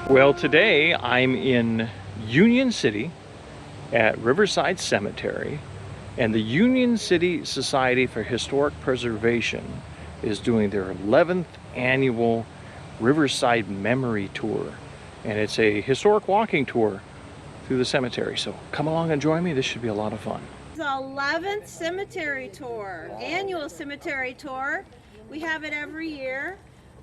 Well, today I'm in Union City at Riverside Cemetery, and the Union City Society for Historic Preservation is doing their 11th annual Riverside Memory Tour, and it's a historic walking tour through the cemetery. So come along and join me. This should be a lot of fun. The 11th cemetery tour, annual cemetery tour. We have it every year.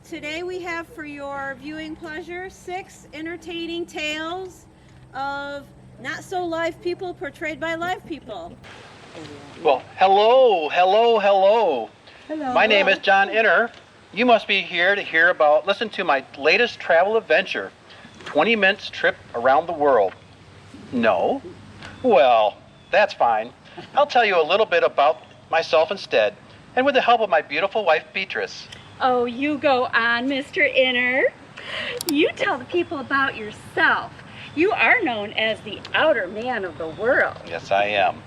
Today we have for your viewing pleasure 6 entertaining tales of not so live people portrayed by live people. Well, hello. My name is John Ennor. You must be here to listen to my latest travel adventure, 20 minutes trip around the world. No? Well, that's fine. I'll tell you a little bit about myself instead, and with the help of my beautiful wife, Beatrice. Oh, you go on, Mr. Ennor. You tell the people about yourself. You are known as the outer man of the world. Yes, I am.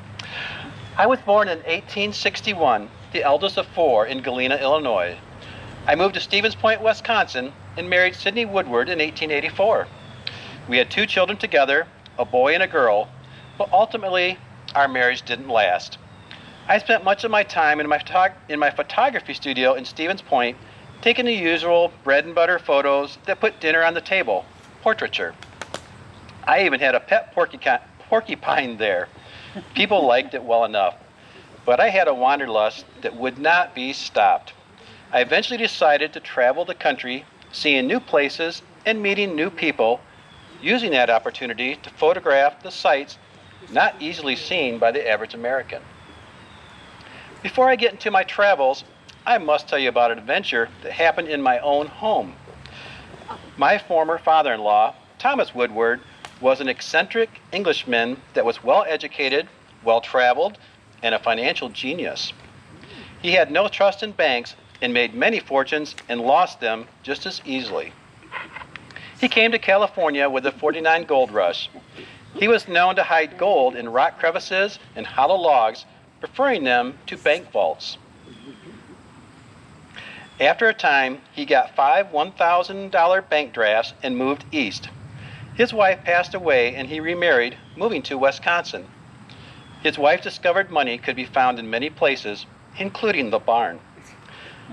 I was born in 1861, the eldest of 4 in Galena, Illinois. I moved to Stevens Point, Wisconsin, and married Sidney Woodward in 1884. We had 2 children together, a boy and a girl, but ultimately our marriage didn't last. I spent much of my time in my photography studio in Stevens Point, taking the usual bread and butter photos that put dinner on the table, portraiture. I even had a pet porcupine there. People liked it well enough, but I had a wanderlust that would not be stopped. I eventually decided to travel the country, seeing new places and meeting new people, using that opportunity to photograph the sights not easily seen by the average American. Before I get into my travels, I must tell you about an adventure that happened in my own home. My former father-in-law, Thomas Woodward, was an eccentric Englishman that was well-educated, well-traveled, and a financial genius. He had no trust in banks and made many fortunes and lost them just as easily. He came to California with the '49 gold rush. He was known to hide gold in rock crevices and hollow logs, preferring them to bank vaults. After a time, he got 5 $1,000 bank drafts and moved east. His wife passed away and he remarried, moving to Wisconsin. His wife discovered money could be found in many places, including the barn.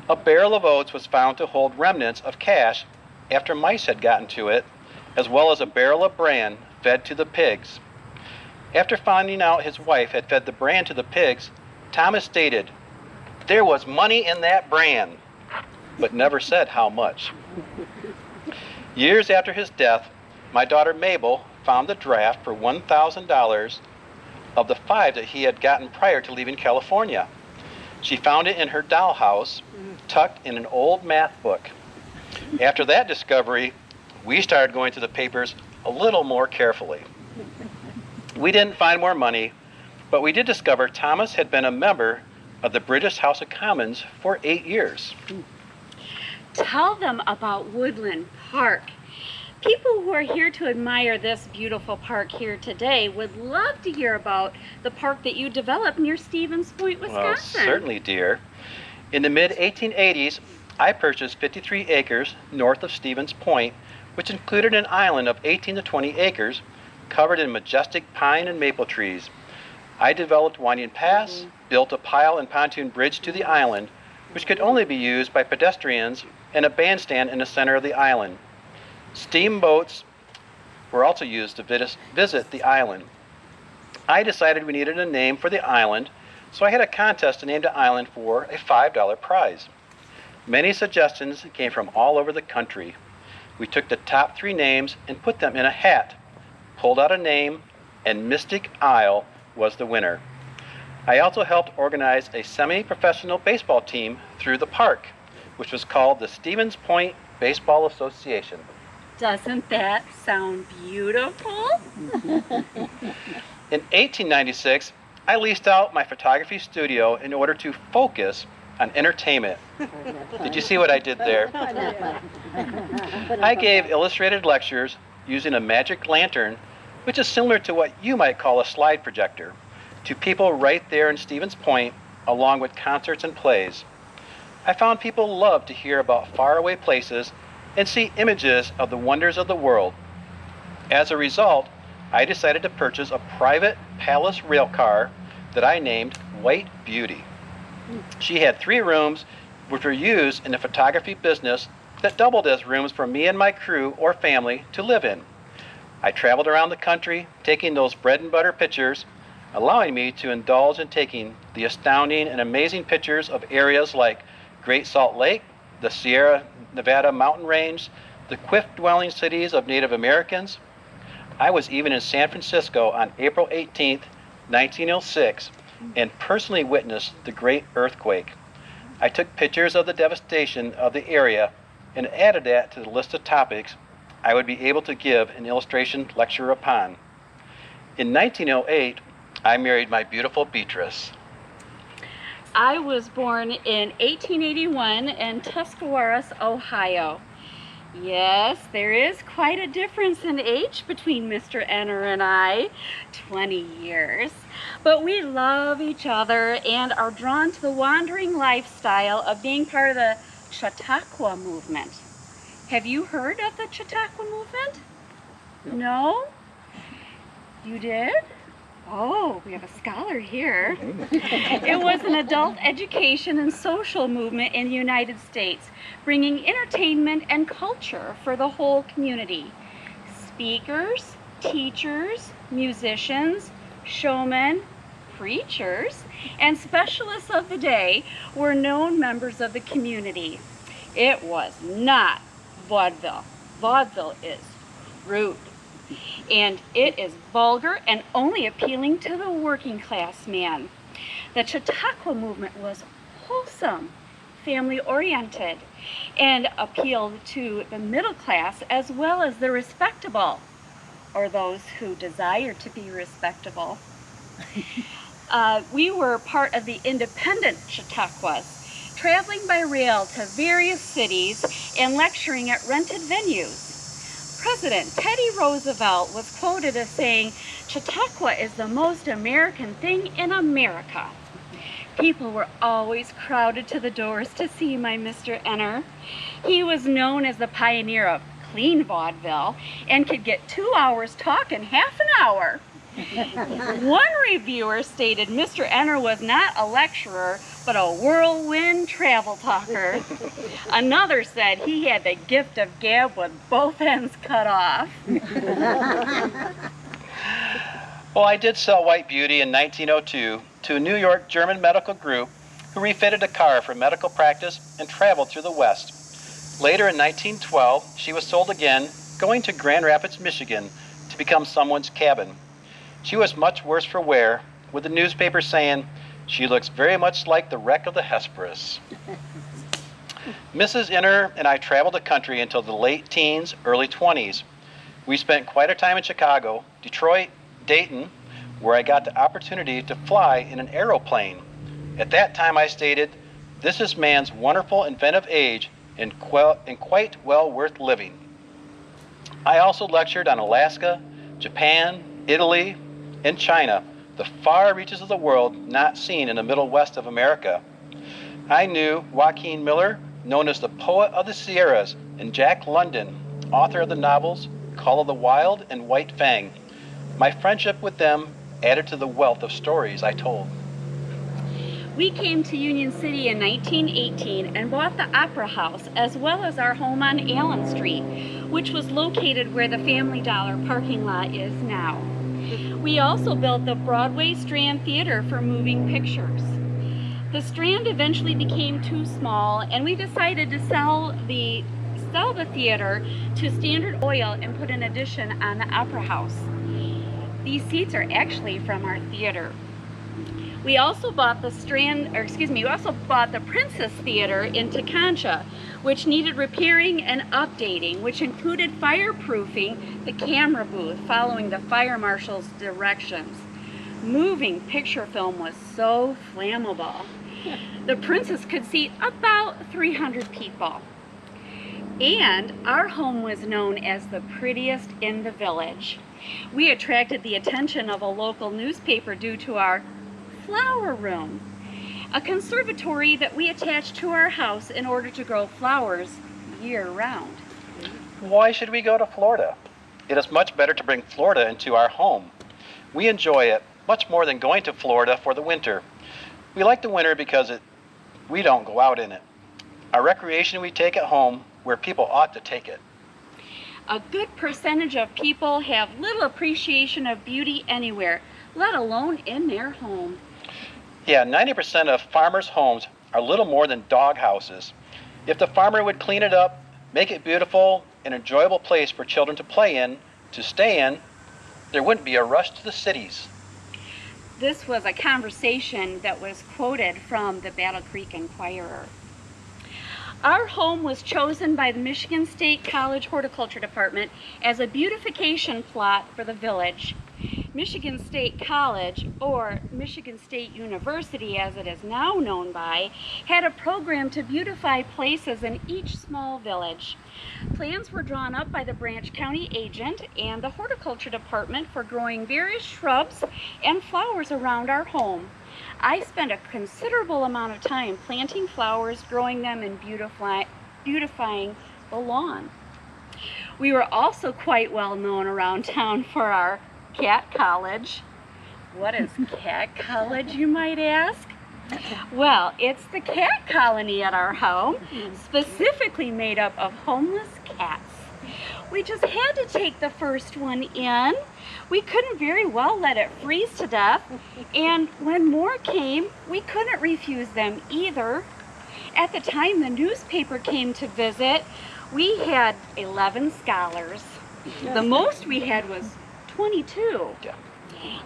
A barrel of oats was found to hold remnants of cash after mice had gotten to it, as well as a barrel of bran fed to the pigs. After finding out his wife had fed the bran to the pigs, Thomas stated, "There was money in that bran," but never said how much. Years after his death, my daughter Mabel found the draft for $1,000 of the 5 that he had gotten prior to leaving California. She found it in her dollhouse, tucked in an old math book. After that discovery, we started going to the papers a little more carefully. We didn't find more money, but we did discover Thomas had been a member of the British House of Commons for 8 years. Tell them about Woodland Park. People who are here to admire this beautiful park here today would love to hear about the park that you developed near Stevens Point, Wisconsin. Well, certainly, dear. In the mid-1880s, I purchased 53 acres north of Stevens Point, which included an island of 18 to 20 acres covered in majestic pine and maple trees. I developed Winding Pass, built a pile and pontoon bridge to the island, which could only be used by pedestrians, and a bandstand in the center of the island. Steamboats were also used to visit the island. I decided we needed a name for the island, so I had a contest to name the island for a $5 prize. Many suggestions came from all over the country. We took the top 3 names and put them in a hat, pulled out a name, and Mystic Isle was the winner. I also helped organize a semi-professional baseball team through the park, which was called the Stevens Point Baseball Association. Doesn't that sound beautiful? In 1896, I leased out my photography studio in order to focus on entertainment. Did you see what I did there? I gave illustrated lectures using a magic lantern, which is similar to what you might call a slide projector, to people right there in Stevens Point, along with concerts and plays. I found people loved to hear about faraway places and see images of the wonders of the world. As a result, I decided to purchase a private palace rail car that I named White Beauty. She had 3 rooms which were used in the photography business that doubled as rooms for me and my crew or family to live in. I traveled around the country taking those bread and butter pictures, allowing me to indulge in taking the astounding and amazing pictures of areas like Great Salt Lake, the Sierra Nevada mountain range, the cliff-dwelling cities of Native Americans. I was even in San Francisco on April 18th, 1906, and personally witnessed the great earthquake. I took pictures of the devastation of the area and added that to the list of topics I would be able to give an illustration lecture upon. In 1908, I married my beautiful Beatrice. I was born in 1881 in Tuscarawas, Ohio. Yes, there is quite a difference in age between Mr. Ennor and I, 20 years. But we love each other and are drawn to the wandering lifestyle of being part of the Chautauqua movement. Have you heard of the Chautauqua movement? No? You did? Oh, we have a scholar here. It was an adult education and social movement in the United States, bringing entertainment and culture for the whole community. Speakers, teachers, musicians, showmen, preachers, and specialists of the day were known members of the community. It was not vaudeville. Vaudeville is rude. And it is vulgar and only appealing to the working class man. The Chautauqua movement was wholesome, family-oriented, and appealed to the middle class as well as the respectable, or those who desire to be respectable. We were part of the independent Chautauquas, traveling by rail to various cities and lecturing at rented venues. President Teddy Roosevelt was quoted as saying, "Chautauqua is the most American thing in America." People were always crowded to the doors to see my Mr. Ennor. He was known as the pioneer of clean vaudeville and could get 2 hours talk in half an hour. One reviewer stated Mr. Ennor was not a lecturer, but a whirlwind travel talker. Another said he had the gift of gab with both ends cut off. Well, I did sell White Beauty in 1902 to a New York German medical group who refitted a car for medical practice and traveled through the West. Later in 1912, she was sold again, going to Grand Rapids, Michigan, to become someone's cabin. She was much worse for wear, with the newspaper saying, "She looks very much like the wreck of the Hesperus." Mrs. Ennor and I traveled the country until the late teens, early 20s. We spent quite a time in Chicago, Detroit, Dayton, where I got the opportunity to fly in an aeroplane. At that time I stated, "This is man's wonderful inventive age and quite well worth living." I also lectured on Alaska, Japan, Italy, and China, the far reaches of the world not seen in the Middle West of America. I knew Joaquin Miller, known as the Poet of the Sierras, and Jack London, author of the novels Call of the Wild and White Fang. My friendship with them added to the wealth of stories I told. We came to Union City in 1918 and bought the Opera House as well as our home on Allen Street, which was located where the Family Dollar parking lot is now. We also built the Broadway Strand Theater for moving pictures. The Strand eventually became too small, and we decided to sell the theater to Standard Oil and put an addition on the Opera House. These seats are actually from our theater. We also bought the Princess Theater in Teconcha, which needed repairing and updating, which included fireproofing the camera booth following the fire marshal's directions. Moving picture film was so flammable. The Princess could seat about 300 people. And our home was known as the prettiest in the village. We attracted the attention of a local newspaper due to our flower room, a conservatory that we attached to our house in order to grow flowers year-round. Why should we go to Florida? It is much better to bring Florida into our home. We enjoy it much more than going to Florida for the winter. We like the winter because we don't go out in it. Our recreation we take at home where people ought to take it. A good percentage of people have little appreciation of beauty anywhere, let alone in their home. Yeah, 90% of farmers' homes are little more than dog houses. If the farmer would clean it up, make it beautiful, an enjoyable place for children to play in, to stay in, there wouldn't be a rush to the cities. This was a conversation that was quoted from the Battle Creek Enquirer. Our home was chosen by the Michigan State College Horticulture Department as a beautification plot for the village. Michigan State College, or Michigan State University as it is now known by, had a program to beautify places in each small village. Plans were drawn up by the Branch County agent and the horticulture department for growing various shrubs and flowers around our home. I spent a considerable amount of time planting flowers, growing them, and beautifying the lawn. We were also quite well known around town for our cat college. What is cat college, you might ask? Well, it's the cat colony at our home, specifically made up of homeless cats. We just had to take the first one in. We couldn't very well let it freeze to death, and when more came, we couldn't refuse them either. At the time the newspaper came to visit, we had 11 scholars. The most we had was 22. Yeah.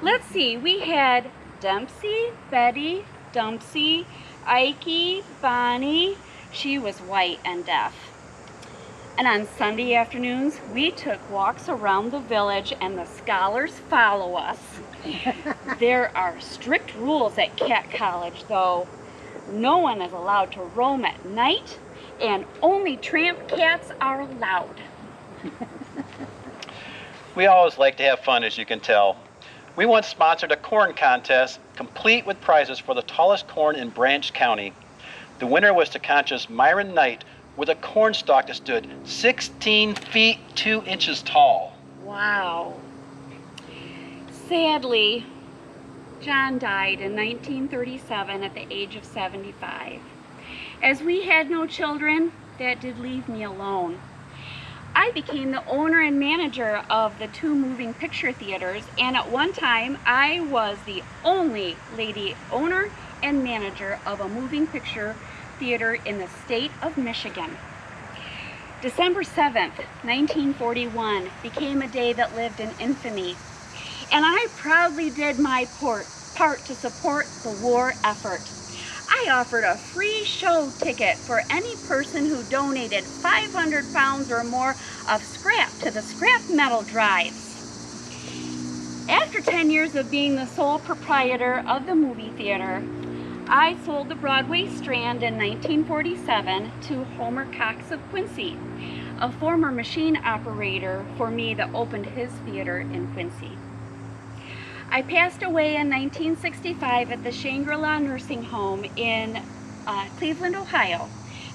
Let's see, we had Dempsey, Betty, Dumpsy, Ikey, Bonnie. She was white and deaf. And on Sunday afternoons, we took walks around the village and the scholars follow us. There are strict rules at Cat College, though. No one is allowed to roam at night, and only tramp cats are allowed. We always like to have fun, as you can tell. We once sponsored a corn contest, complete with prizes for the tallest corn in Branch County. The winner was to conscious Myron Knight with a corn stalk that stood 16 feet 2 inches tall. Wow. Sadly, John died in 1937 at the age of 75. As we had no children, that did leave me alone. I became the owner and manager of the 2 moving picture theaters, and at one time I was the only lady owner and manager of a moving picture theater in the state of Michigan. December 7th, 1941 became a day that lived in infamy, and I proudly did my part to support the war effort. I offered a free show ticket for any person who donated 500 pounds or more of scrap to the scrap metal drives. After 10 years of being the sole proprietor of the movie theater, I sold the Broadway Strand in 1947 to Homer Cox of Quincy, a former machine operator for me that opened his theater in Quincy. I passed away in 1965 at the Shangri-La Nursing Home in Cleveland, Ohio,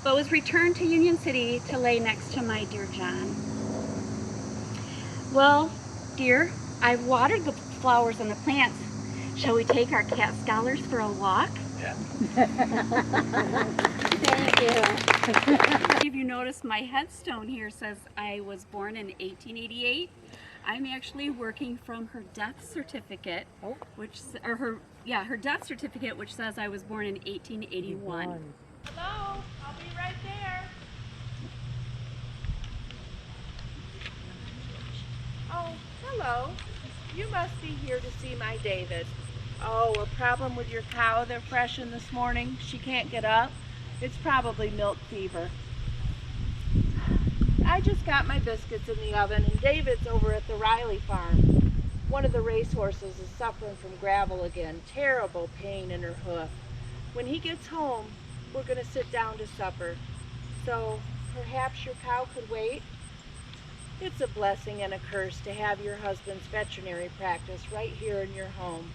but was returned to Union City to lay next to my dear John. Well, dear, I've watered the flowers and the plants. Shall we take our cat scholars for a walk? Yeah. Thank you. If you notice, my headstone here says I was born in 1888. I'm actually working from her death certificate, her death certificate, which says I was born in 1881. Hello, I'll be right there. Oh, hello. You must be here to see my David. Oh, a problem with your cow? They're freshened this morning. She can't get up. It's probably milk fever. I just got my biscuits in the oven, and David's over at the Riley farm. One of the racehorses is suffering from gravel again. Terrible pain in her hoof. When he gets home, we're going to sit down to supper. So perhaps your cow could wait? It's a blessing and a curse to have your husband's veterinary practice right here in your home.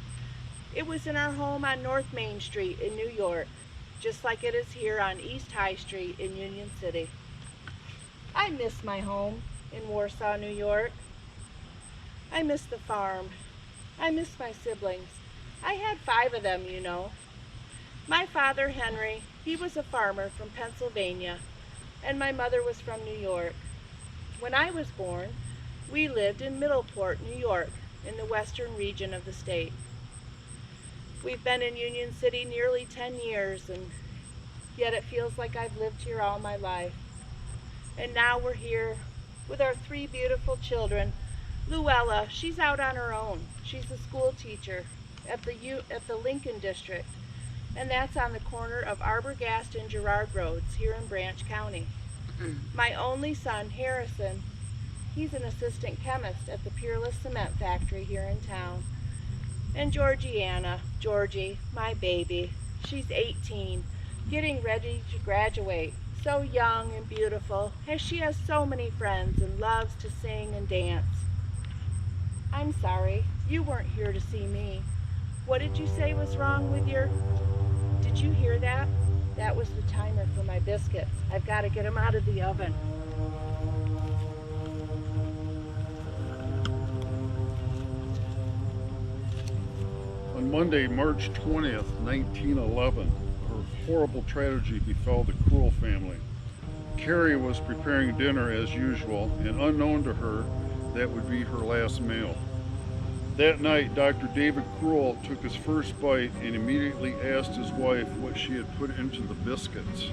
It was in our home on North Main Street in New York, just like it is here on East High Street in Union City. I miss my home in Warsaw, New York. I miss the farm. I miss my siblings. I had 5 of them, you know. My father, Henry, he was a farmer from Pennsylvania, and my mother was from New York. When I was born, we lived in Middleport, New York, in the western region of the state. We've been in Union City nearly 10 years, and yet it feels like I've lived here all my life. And now we're here with our 3 beautiful children. Luella, she's out on her own. She's a school teacher at the Lincoln District, and that's on the corner of Arbogast and Girard Roads here in Branch County. My only son, Harrison, he's an assistant chemist at the Peerless Cement Factory here in town. And Georgie, my baby, she's 18, getting ready to graduate. So young and beautiful, as she has so many friends and loves to sing and dance. I'm sorry, you weren't here to see me. What did you say was wrong with your... Did you hear that? That was the timer for my biscuits. I've got to get them out of the oven. On Monday, March 20th, 1911, a horrible tragedy befell the Krull family. Carrie was preparing dinner as usual, and unknown to her, that would be her last meal. That night, Dr. David Krull took his first bite and immediately asked his wife what she had put into the biscuits.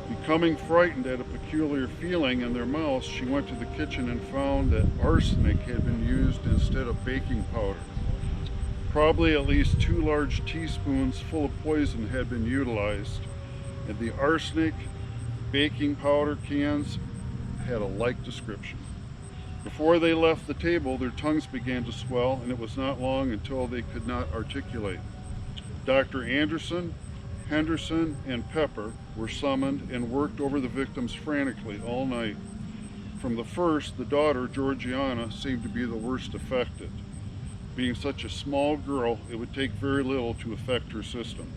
Becoming frightened at a peculiar feeling in their mouths, she went to the kitchen and found that arsenic had been used instead of baking powder. Probably at least 2 large teaspoons full of poison had been utilized, and the arsenic baking powder cans had a like description. Before they left the table, their tongues began to swell, and it was not long until they could not articulate. Dr. Anderson, Henderson, and Pepper were summoned and worked over the victims frantically all night. From the first, the daughter, Georgiana, seemed to be the worst affected. Being such a small girl, it would take very little to affect her system.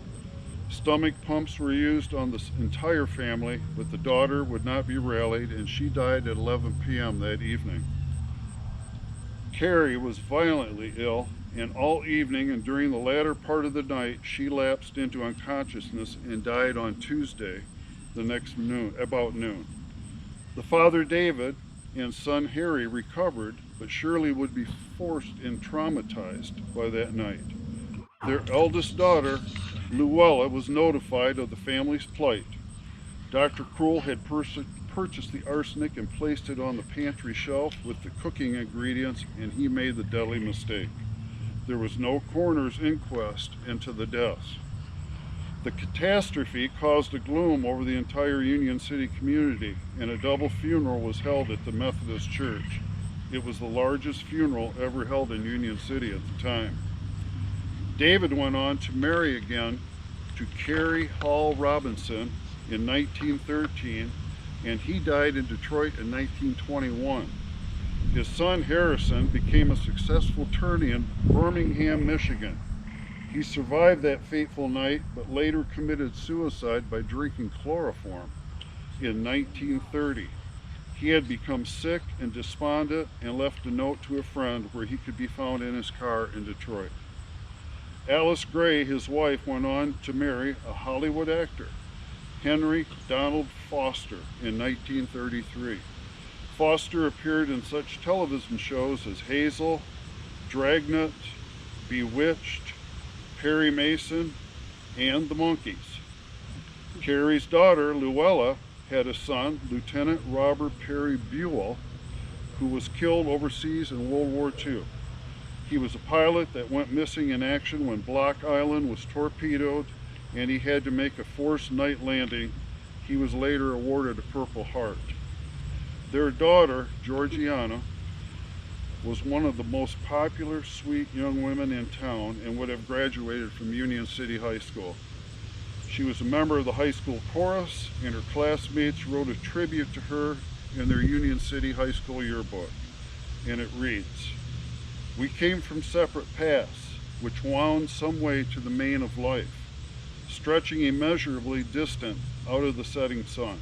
Stomach pumps were used on the entire family, but the daughter would not be rallied, and she died at 11 p.m. that evening. Carrie was violently ill, and all evening and during the latter part of the night, she lapsed into unconsciousness and died on Tuesday, about noon. The father, David, and son, Harry, recovered, but surely would be forced and traumatized by that night. Their eldest daughter, Luella, was notified of the family's plight. Dr. Krull had purchased the arsenic and placed it on the pantry shelf with the cooking ingredients, and he made the deadly mistake. There was no coroner's inquest into the deaths. The catastrophe caused a gloom over the entire Union City community, and a double funeral was held at the Methodist Church. It was the largest funeral ever held in Union City at the time. David went on to marry again to Carrie Hall Robinson in 1913, and he died in Detroit in 1921. His son Harrison became a successful attorney in Birmingham, Michigan. He survived that fateful night, but later committed suicide by drinking chloroform in 1930. He had become sick and despondent and left a note to a friend where he could be found in his car in Detroit. Alice Gray, his wife, went on to marry a Hollywood actor, Henry Donald Foster, in 1933. Foster appeared in such television shows as Hazel, Dragnet, Bewitched, Perry Mason, and The Monkees. Carrie's daughter, Luella, had a son, Lieutenant Robert Perry Buell, who was killed overseas in World War II. He was a pilot that went missing in action when Block Island was torpedoed, and he had to make a forced night landing. He was later awarded a Purple Heart. Their daughter, Georgiana, was one of the most popular, sweet young women in town and would have graduated from Union City High School. She was a member of the high school chorus, and her classmates wrote a tribute to her in their Union City High School yearbook, and it reads, "We came from separate paths, which wound some way to the main of life, stretching immeasurably distant out of the setting sun.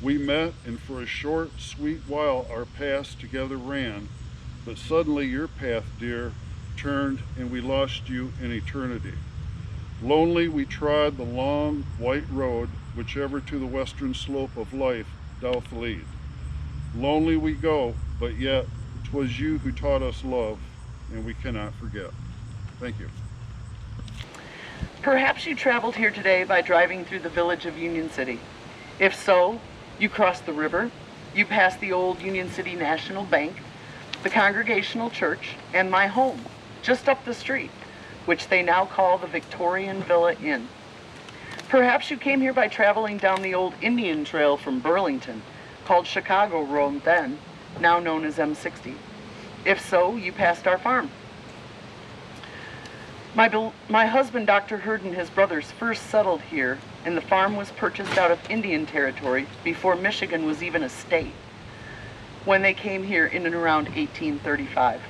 We met, and for a short, sweet while our paths together ran, but suddenly your path, dear, turned and we lost you in eternity. Lonely we trod the long, white road, whichever to the western slope of life doth lead. Lonely we go, but yet 'twas you who taught us love, and we cannot forget. Thank you. Perhaps you traveled here today by driving through the village of Union City. If so, you crossed the river, you passed the old Union City National Bank, the Congregational Church, and my home, just up the street, which they now call the Victorian Villa Inn. Perhaps you came here by traveling down the old Indian Trail from Burlington, called Chicago Road then, now known as M60. If so, you passed our farm. My husband, Dr. Hurd, and his brothers first settled here, and the farm was purchased out of Indian Territory before Michigan was even a state, when they came here in and around 1835.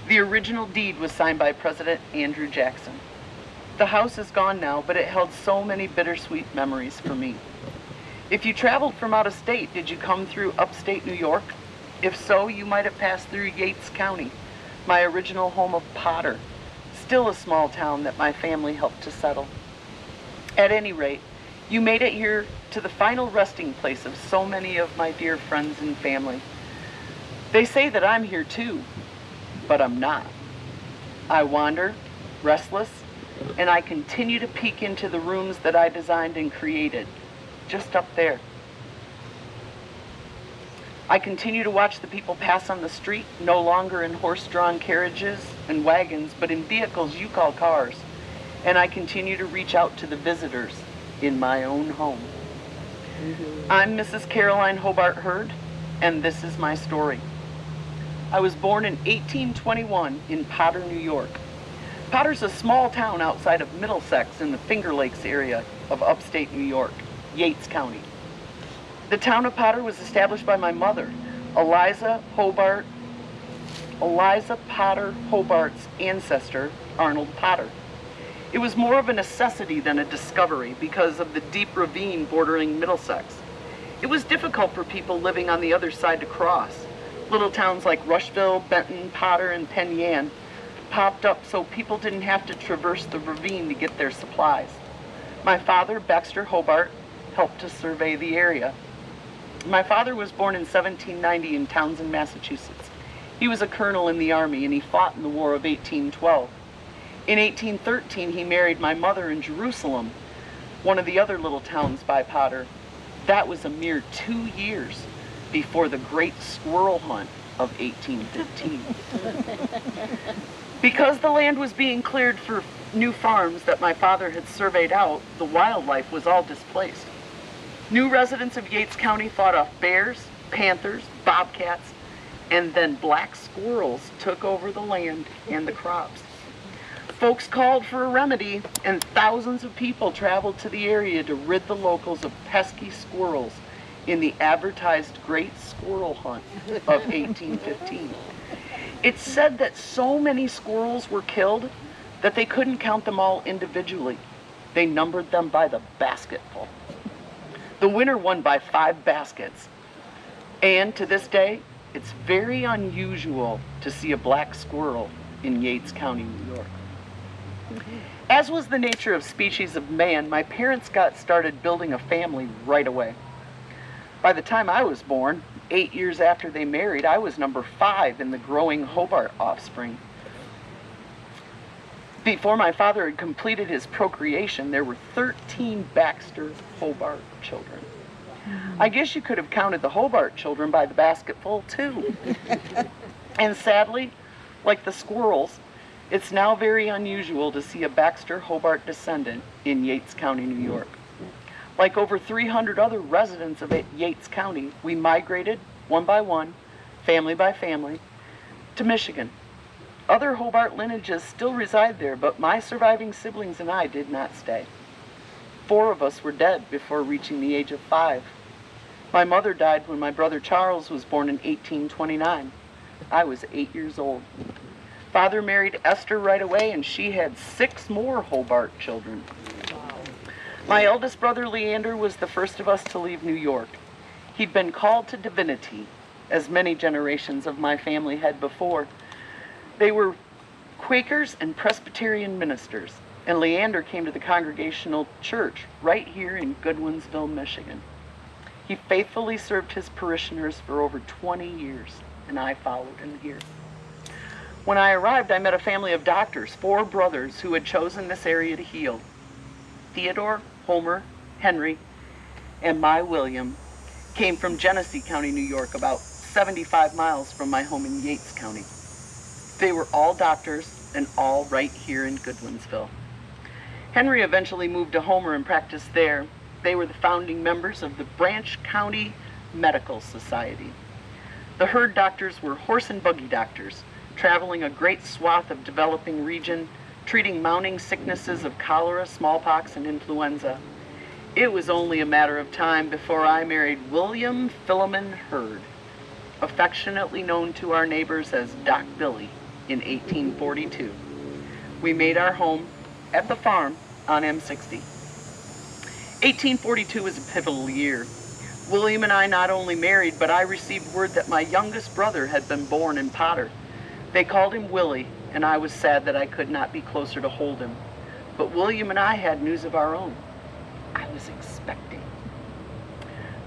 The original deed was signed by President Andrew Jackson. The house is gone now, but it held so many bittersweet memories for me. If you traveled from out of state, did you come through upstate New York? If so, you might have passed through Yates County, my original home of Potter, still a small town that my family helped to settle. At any rate, you made it here to the final resting place of so many of my dear friends and family. They say that I'm here too, but I'm not. I wander, restless, and I continue to peek into the rooms that I designed and created, just up there. I continue to watch the people pass on the street, no longer in horse-drawn carriages and wagons, but in vehicles you call cars. And I continue to reach out to the visitors in my own home. I'm Mrs. Caroline Hobart Hurd, and this is my story. I was born in 1821 in Potter, New York. Potter's a small town outside of Middlesex in the Finger Lakes area of upstate New York, Yates County. The town of Potter was established by my mother, Eliza Potter Hobart's ancestor, Arnold Potter. It was more of a necessity than a discovery because of the deep ravine bordering Middlesex. It was difficult for people living on the other side to cross. Little towns like Rushville, Benton, Potter, and Penn Yan popped up so people didn't have to traverse the ravine to get their supplies. My father, Baxter Hobart, helped to survey the area. My father was born in 1790 in Townsend, Massachusetts. He was a colonel in the Army and he fought in the War of 1812. In 1813, he married my mother in Jerusalem, one of the other little towns by Potter. That was a mere 2 years before the Great Squirrel Hunt of 1815. Because the land was being cleared for new farms that my father had surveyed out, the wildlife was all displaced. New residents of Yates County fought off bears, panthers, bobcats, and then black squirrels took over the land and the crops. Folks called for a remedy, and thousands of people traveled to the area to rid the locals of pesky squirrels in the advertised Great Squirrel Hunt of 1815. It's said that so many squirrels were killed that they couldn't count them all individually. They numbered them by the basketful. The winner won by 5 baskets. And to this day, it's very unusual to see a black squirrel in Yates County, New York. As was the nature of species of man, my parents got started building a family right away. By the time I was born, 8 years after they married, I was number 5 in the growing Hobart offspring. Before my father had completed his procreation, there were 13 Baxter Hobart children. I guess you could have counted the Hobart children by the basketful too. And sadly, like the squirrels, it's now very unusual to see a Baxter Hobart descendant in Yates County, New York. Like over 300 other residents of Yates County, we migrated one by one, family by family, to Michigan. Other Hobart lineages still reside there, but my surviving siblings and I did not stay. 4 of us were dead before reaching the age of 5. My mother died when my brother Charles was born in 1829. I was 8 years old. Father married Esther right away, and she had 6 more Hobart children. My eldest brother Leander was the first of us to leave New York. He'd been called to divinity, as many generations of my family had before. They were Quakers and Presbyterian ministers, and Leander came to the Congregational Church right here in Goodwinsville, Michigan. He faithfully served his parishioners for over 20 years, and I followed him here. When I arrived, I met a family of doctors, 4 brothers who had chosen this area to heal. Theodore, Homer, Henry, and my William came from Genesee County, New York, about 75 miles from my home in Yates County. They were all doctors and all right here in Goodwinsville. Henry eventually moved to Homer and practiced there. They were the founding members of the Branch County Medical Society. The Hurd doctors were horse and buggy doctors, traveling a great swath of developing region, treating mounting sicknesses of cholera, smallpox, and influenza. It was only a matter of time before I married William Philemon Hurd, affectionately known to our neighbors as Doc Billy, in 1842. We made our home at the farm on M60. 1842 was a pivotal year. William and I not only married, but I received word that my youngest brother had been born in Potter. They called him Willie, and I was sad that I could not be closer to hold him. But William and I had news of our own. I was expecting.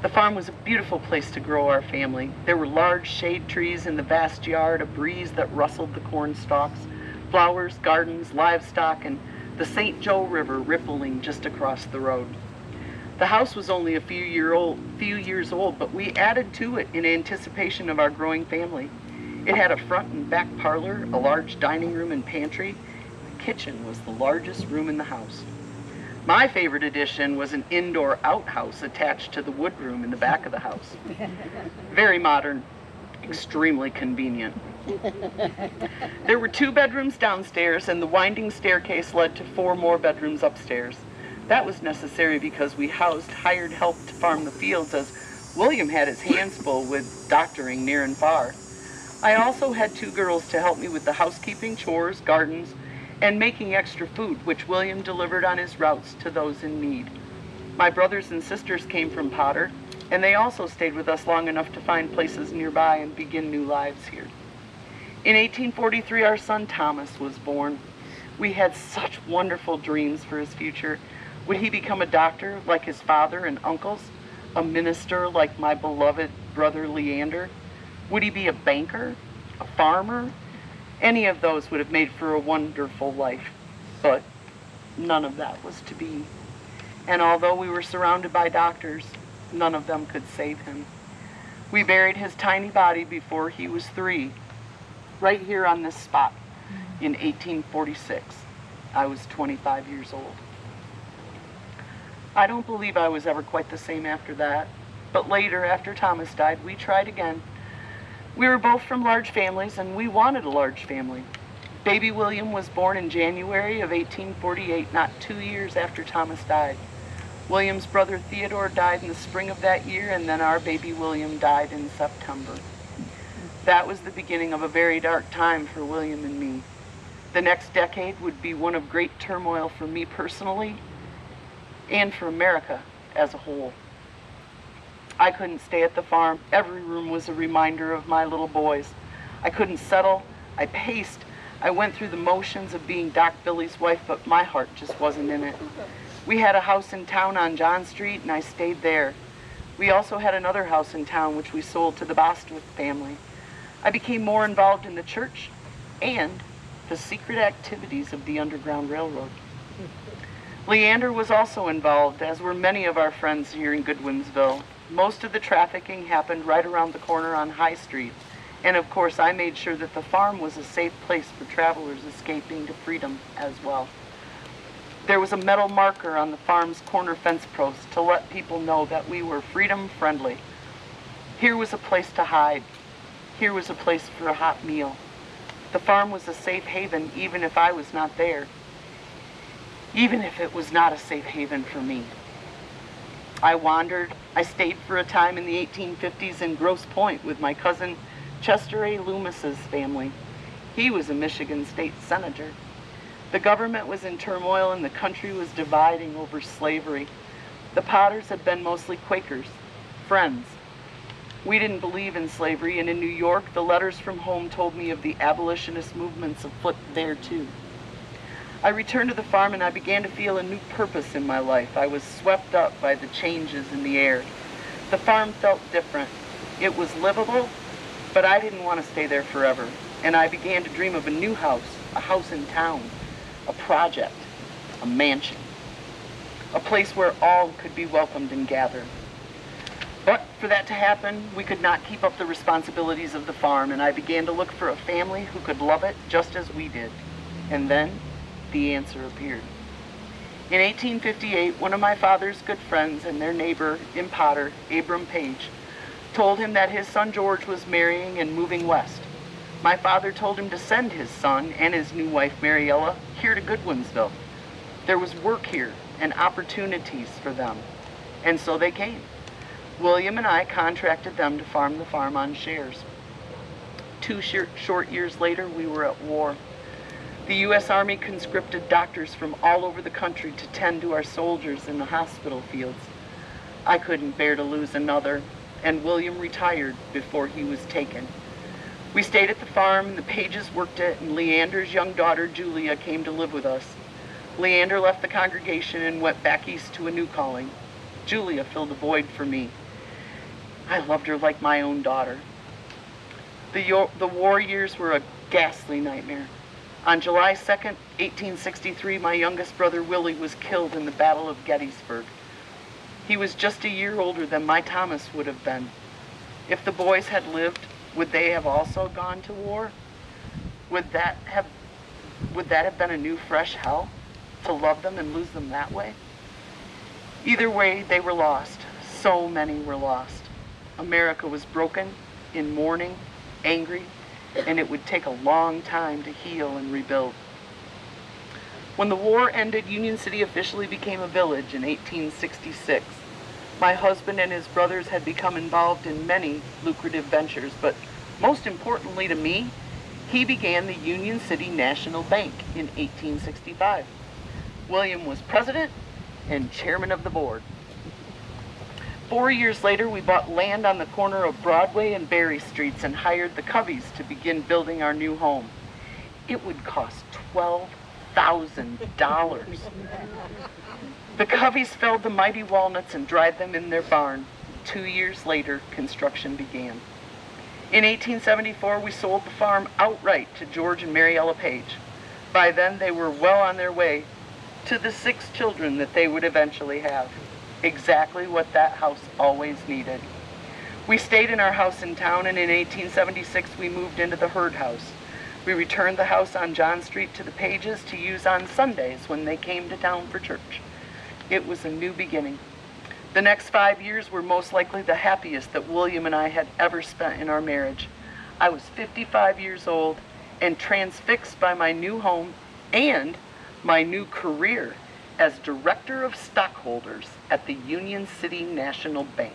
The farm was a beautiful place to grow our family. There were large shade trees in the vast yard, a breeze that rustled the corn stalks, flowers, gardens, livestock, and the St. Joe River rippling just across the road. The house was only a few years old, but we added to it in anticipation of our growing family. It had a front and back parlor, a large dining room and pantry. The kitchen was the largest room in the house. My favorite addition was an indoor outhouse attached to the wood room in the back of the house. Very modern, extremely convenient. There were 2 bedrooms downstairs, and the winding staircase led to 4 more bedrooms upstairs. That was necessary because we housed hired help to farm the fields, as William had his hands full with doctoring near and far. I also had 2 girls to help me with the housekeeping, chores, gardens, and making extra food, which William delivered on his routes to those in need. My brothers and sisters came from Potter, and they also stayed with us long enough to find places nearby and begin new lives here. In 1843, our son Thomas was born. We had such wonderful dreams for his future. Would he become a doctor like his father and uncles? A minister like my beloved brother Leander? Would he be a banker? A farmer? Any of those would have made for a wonderful life, but none of that was to be. And although we were surrounded by doctors, none of them could save him. We buried his tiny body before he was 3, right here on this spot in 1846. I was 25 years old. I don't believe I was ever quite the same after that, but later, after Thomas died, we tried again. We were both from large families, and we wanted a large family. Baby William was born in January of 1848, not 2 years after Thomas died. William's brother Theodore died in the spring of that year, and then our baby William died in September. That was the beginning of a very dark time for William and me. The next decade would be one of great turmoil for me personally and for America as a whole. I couldn't stay at the farm. Every room was a reminder of my little boys. I couldn't settle. I paced. I went through the motions of being Doc Billy's wife, but my heart just wasn't in it. We had a house in town on John Street, and I stayed there. We also had another house in town, which we sold to the Bostwick family. I became more involved in the church and the secret activities of the Underground Railroad. Leander was also involved, as were many of our friends here in Goodwinsville. Most of the trafficking happened right around the corner on High Street, and of course I made sure that the farm was a safe place for travelers escaping to freedom as well. There was a metal marker on the farm's corner fence post to let people know that we were freedom friendly. Here was a place to hide. Here was a place for a hot meal. The farm was a safe haven even if I was not there. Even if it was not a safe haven for me. I wandered. I stayed for a time in the 1850s in Grosse Pointe with my cousin Chester A. Loomis's family. He was a Michigan state senator. The government was in turmoil and the country was dividing over slavery. The Potters had been mostly Quakers, friends, We didn't believe in slavery, and in New York, the letters from home told me of the abolitionist movements afoot there too. I returned to the farm and I began to feel a new purpose in my life. I was swept up by the changes in the air. The farm felt different. It was livable, but I didn't want to stay there forever. And I began to dream of a new house, a house in town, a project, a mansion, a place where all could be welcomed and gathered. But for that to happen, we could not keep up the responsibilities of the farm, and I began to look for a family who could love it just as we did. And then the answer appeared. In 1858, one of my father's good friends and their neighbor in Potter, Abram Page, told him that his son George was marrying and moving west. My father told him to send his son and his new wife, Mariella, here to Goodwinsville. There was work here and opportunities for them, and so they came. William and I contracted them to farm the farm on shares. 2 short years later, we were at war. The U.S. Army conscripted doctors from all over the country to tend to our soldiers in the hospital fields. I couldn't bear to lose another, and William retired before he was taken. We stayed at the farm, and the Pages worked it, and Leander's young daughter, Julia, came to live with us. Leander left the congregation and went back east to a new calling. Julia filled the void for me. I loved her like my own daughter. The war years were a ghastly nightmare. On July 2nd, 1863, my youngest brother Willie was killed in the Battle of Gettysburg. He was just a year older than my Thomas would have been. If the boys had lived, would they have also gone to war? Would that have been a new, fresh hell? To love them and lose them that way? Either way, they were lost. So many were lost. America was broken, in mourning, angry, and it would take a long time to heal and rebuild. When the war ended, Union City officially became a village in 1866. My husband and his brothers had become involved in many lucrative ventures, but most importantly to me, he began the Union City National Bank in 1865. William was president and chairman of the board. 4 years later, we bought land on the corner of Broadway and Berry Streets and hired the Coveys to begin building our new home. It would cost $12,000. The Coveys felled the mighty walnuts and dried them in their barn. 2 years later, construction began. In 1874, we sold the farm outright to George and Mariella Page. By then, they were well on their way to the 6 children that they would eventually have. Exactly what that house always needed. We stayed in our house in town, and in 1876 we moved into the Hurd house. We returned the house on John Street to the Pages to use on Sundays when they came to town for church. It was a new beginning. The next 5 years were most likely the happiest that William and I had ever spent in our marriage. I was 55 years old and transfixed by my new home and my new career as Director of Stockholders at the Union City National Bank,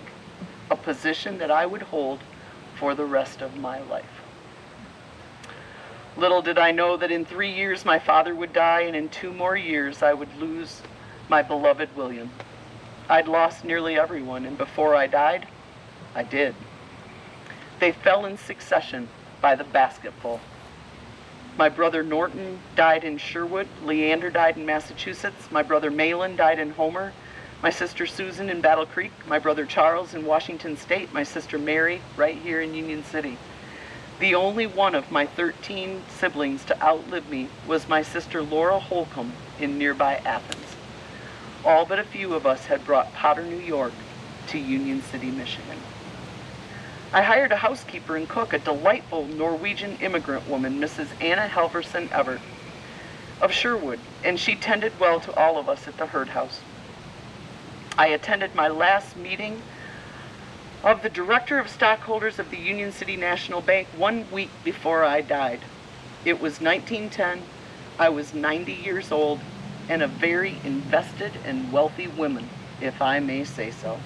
a position that I would hold for the rest of my life. Little did I know that in 3 years my father would die, and in 2 more years I would lose my beloved William. I'd lost nearly everyone, and before I died, I did. They fell in succession by the basketful. My brother Norton died in Sherwood. Leander died in Massachusetts. My brother Malin died in Homer. My sister Susan in Battle Creek. My brother Charles in Washington State. My sister Mary right here in Union City. The only one of my 13 siblings to outlive me was my sister Laura Holcomb in nearby Athens. All but a few of us had brought Potter, New York to Union City, Michigan. I hired a housekeeper and cook, a delightful Norwegian immigrant woman, Mrs. Anna Halverson Everett of Sherwood, and she tended well to all of us at the Hurd house. I attended my last meeting of the Director of Stockholders of the Union City National Bank 1 week before I died. It was 1910. I was 90 years old and a very invested and wealthy woman, if I may say so.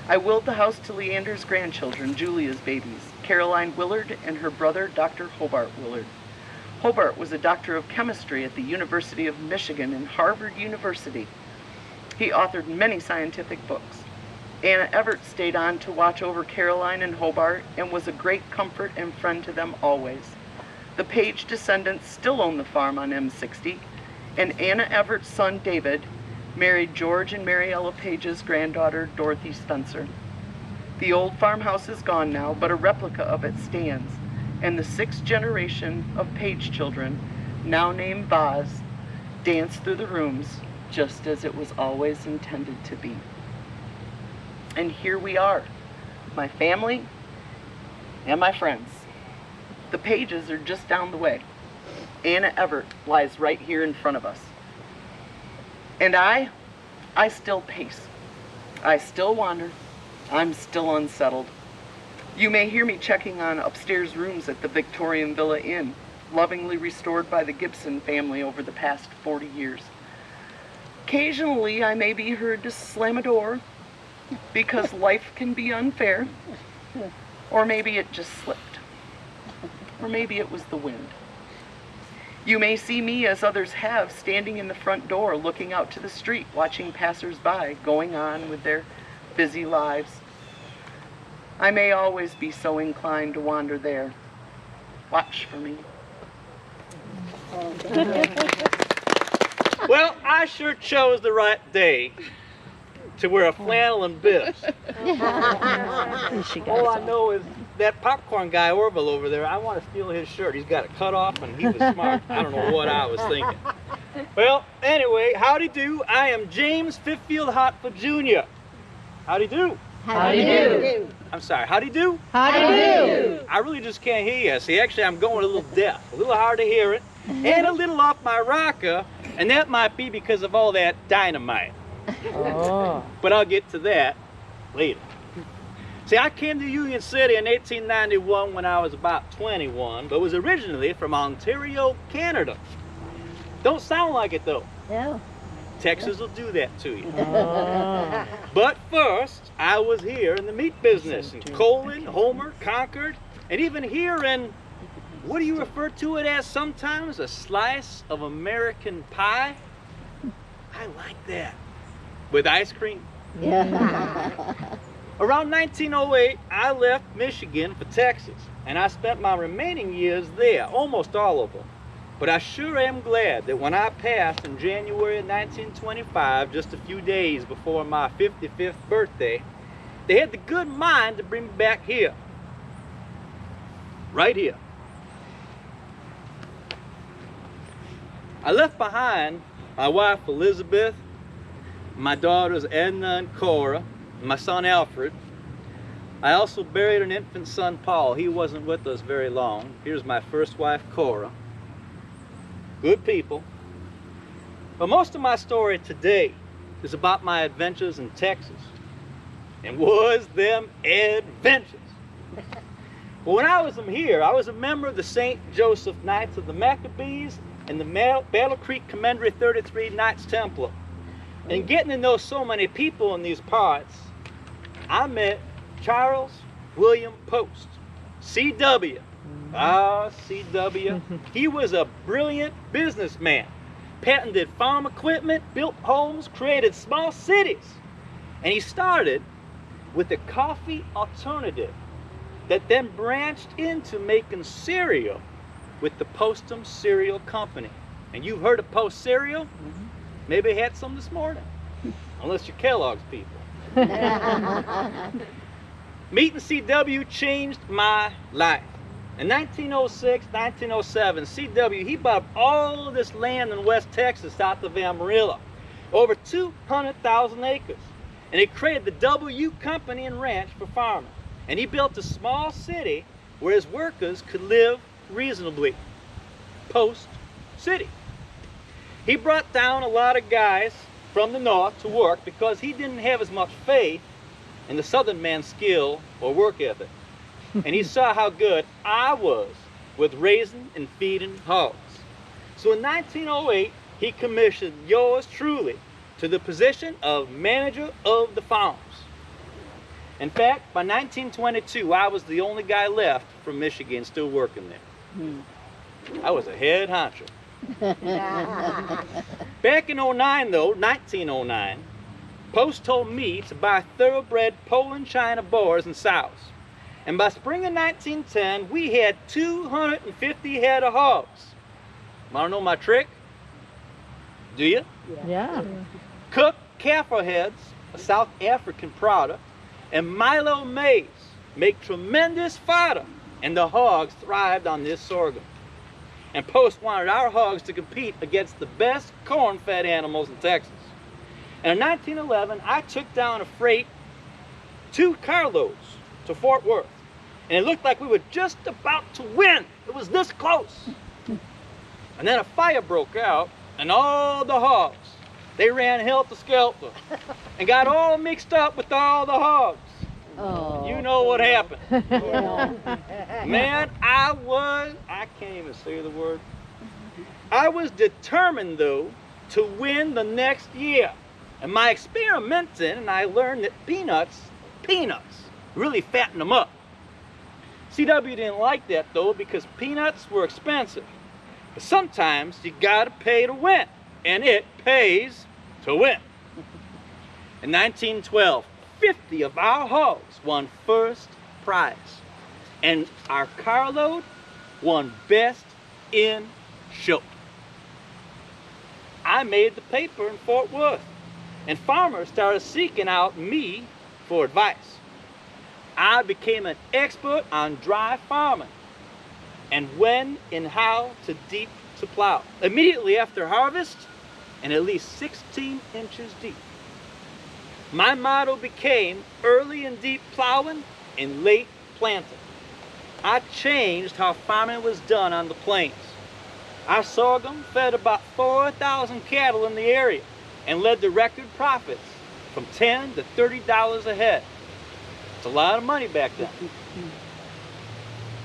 I willed the house to Leander's grandchildren, Julia's babies, Caroline Willard and her brother, Dr. Hobart Willard. Hobart was a doctor of chemistry at the University of Michigan and Harvard University. He authored many scientific books. Anna Everett stayed on to watch over Caroline and Hobart and was a great comfort and friend to them always. The Page descendants still own the farm on M60, and Anna Everett's son David married George and Mariella Page's granddaughter Dorothy Spencer. The old farmhouse is gone now, but a replica of it stands, and the 6th generation of Page children, now named Vaz, dance through the rooms just as it was always intended to be. And here we are, my family and my friends. The Pages are just down the way. Anna Everett lies right here in front of us. And I still pace. I still wander. I'm still unsettled. You may hear me checking on upstairs rooms at the Victorian Villa Inn, lovingly restored by the Gibson family over the past 40 years. Occasionally, I may be heard to slam a door because life can be unfair, or maybe it just slipped, or maybe it was the wind. You may see me, as others have, standing in the front door, looking out to the street, watching passers-by going on with their busy lives. I may always be so inclined to wander there. Watch for me. Well, I sure chose the right day to wear a flannel and bibs. All I know is that popcorn guy Orville over there, I want to steal his shirt. He's got it cut off and he was smart. I don't know what I was thinking. Well, anyway, howdy do. I am James Fiffield Hartford Jr. Howdy do. Howdy do. I'm sorry, howdy do? Howdy do. I really just can't hear you. See, actually, I'm going a little deaf, a little hard to hear it, and a little off my rocker, and that might be because of all that dynamite. Oh. But I'll get to that later. See, I came to Union City in 1891 when I was about 21, but was originally from Ontario, Canada. Don't sound like it, though. No. Texas will do that to you. Oh. But first, I was here in the meat business in Colon, Homer, Concord, and even here in, what do you refer to it as sometimes? A slice of American pie? I like that. With ice cream. Yeah. Around 1908, I left Michigan for Texas, and I spent my remaining years there, almost all of them. But I sure am glad that when I passed in January of 1925, just a few days before my 55th birthday, they had the good mind to bring me back here. Right here. I left behind my wife Elizabeth, my daughters Edna and Cora, and my son Alfred. I also buried an infant son, Paul. He wasn't with us very long. Here's my first wife, Cora. Good people. But most of my story today is about my adventures in Texas. And was them adventures. But when I was here, I was a member of the St. Joseph Knights of the Maccabees and the Battle Creek Commandery 33 Knights Templar. And getting to know so many people in these parts, I met Charles William Post, C.W. Ah, C.W. He was a brilliant businessman. Patented farm equipment, built homes, created small cities. And he started with a coffee alternative that then branched into making cereal with the Postum Cereal Company. And you've heard of Post cereal? Mm-hmm. Maybe had some this morning, unless you're Kellogg's people. Meeting C.W. changed my life. In 1906, 1907, C.W., he bought all of this land in West Texas south of Amarillo, over 200,000 acres. And he created the W Company and Ranch for farming. And he built a small city where his workers could live reasonably. Post City. He brought down a lot of guys from the north to work because he didn't have as much faith in the southern man's skill or work ethic. And he saw how good I was with raising and feeding hogs. So in 1908, he commissioned yours truly to the position of manager of the farms. In fact, by 1922, I was the only guy left from Michigan still working there. I was a head honcho. Back in 09 though, 1909, Post told me to buy thoroughbred Poland China boars and sows. And by spring of 1910, we had 250 head of hogs. Want to know my trick? Do you? Yeah. Cook Kaffir heads, a South African product, and Milo maize make tremendous fodder, and the hogs thrived on this sorghum. And Post wanted our hogs to compete against the best corn-fed animals in Texas. And in 1911, I took down a freight, 2 carloads, to Fort Worth. And it looked like we were just about to win. It was this close. And then a fire broke out, and all the hogs, they ran helter-skelter and got all mixed up with all the hogs. Oh. You know what happened. Yeah. Man, I can't even say the word. I was determined, though, to win the next year. And my experimenting, and I learned that peanuts, really fatten them up. CW didn't like that, though, because peanuts were expensive. But sometimes you gotta pay to win, and it pays to win. In 1912, 50 of our hogs won first prize, and our carload won best in show. I made the paper in Fort Worth, and farmers started seeking out me for advice. I became an expert on dry farming and when and how to deep to plow. Immediately after harvest, and at least 16 inches deep. My motto became early and deep plowing and late planting. I changed how farming was done on the plains. Our sorghum fed about 4,000 cattle in the area and led to record profits from $10 to $30 a head. It's a lot of money back then.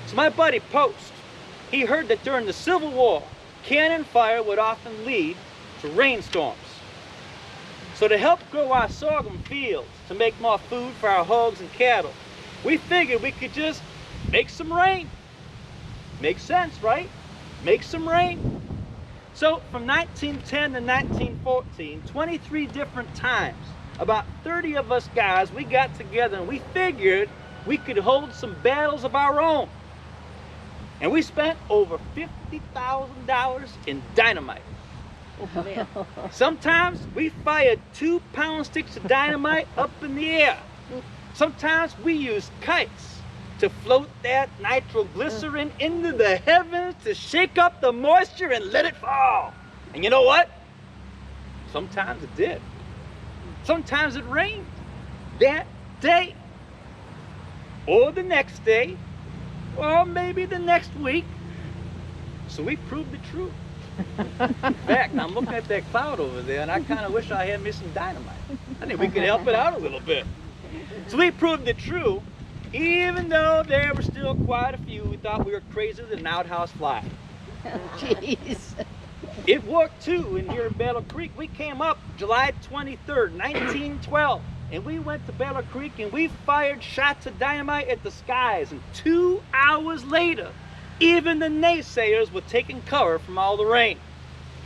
So my buddy Post, he heard that during the Civil War, cannon fire would often lead to rainstorms. So to help grow our sorghum fields, to make more food for our hogs and cattle, we figured we could just make some rain. Makes sense, right? Make some rain. So from 1910 to 1914, 23 different times, about 30 of us guys, we got together and we figured we could hold some battles of our own. And we spent over $50,000 in dynamite. Sometimes we fired 2-pound sticks of dynamite up in the air. Sometimes we used kites to float that nitroglycerin into the heavens to shake up the moisture and let it fall. And you know what? Sometimes it did. Sometimes it rained that day, or the next day, or maybe the next week. So we proved it true. In fact, I'm looking at that cloud over there, and I kind of wish I had me some dynamite. I think we could help it out a little bit. So we proved it true, even though there were still quite a few who thought we were crazier than an outhouse fly. Jeez. It worked too in here in Battle Creek. We came up July 23rd, 1912, and we went to Battle Creek and we fired shots of dynamite at the skies. And 2 hours later, even the naysayers were taking cover from all the rain,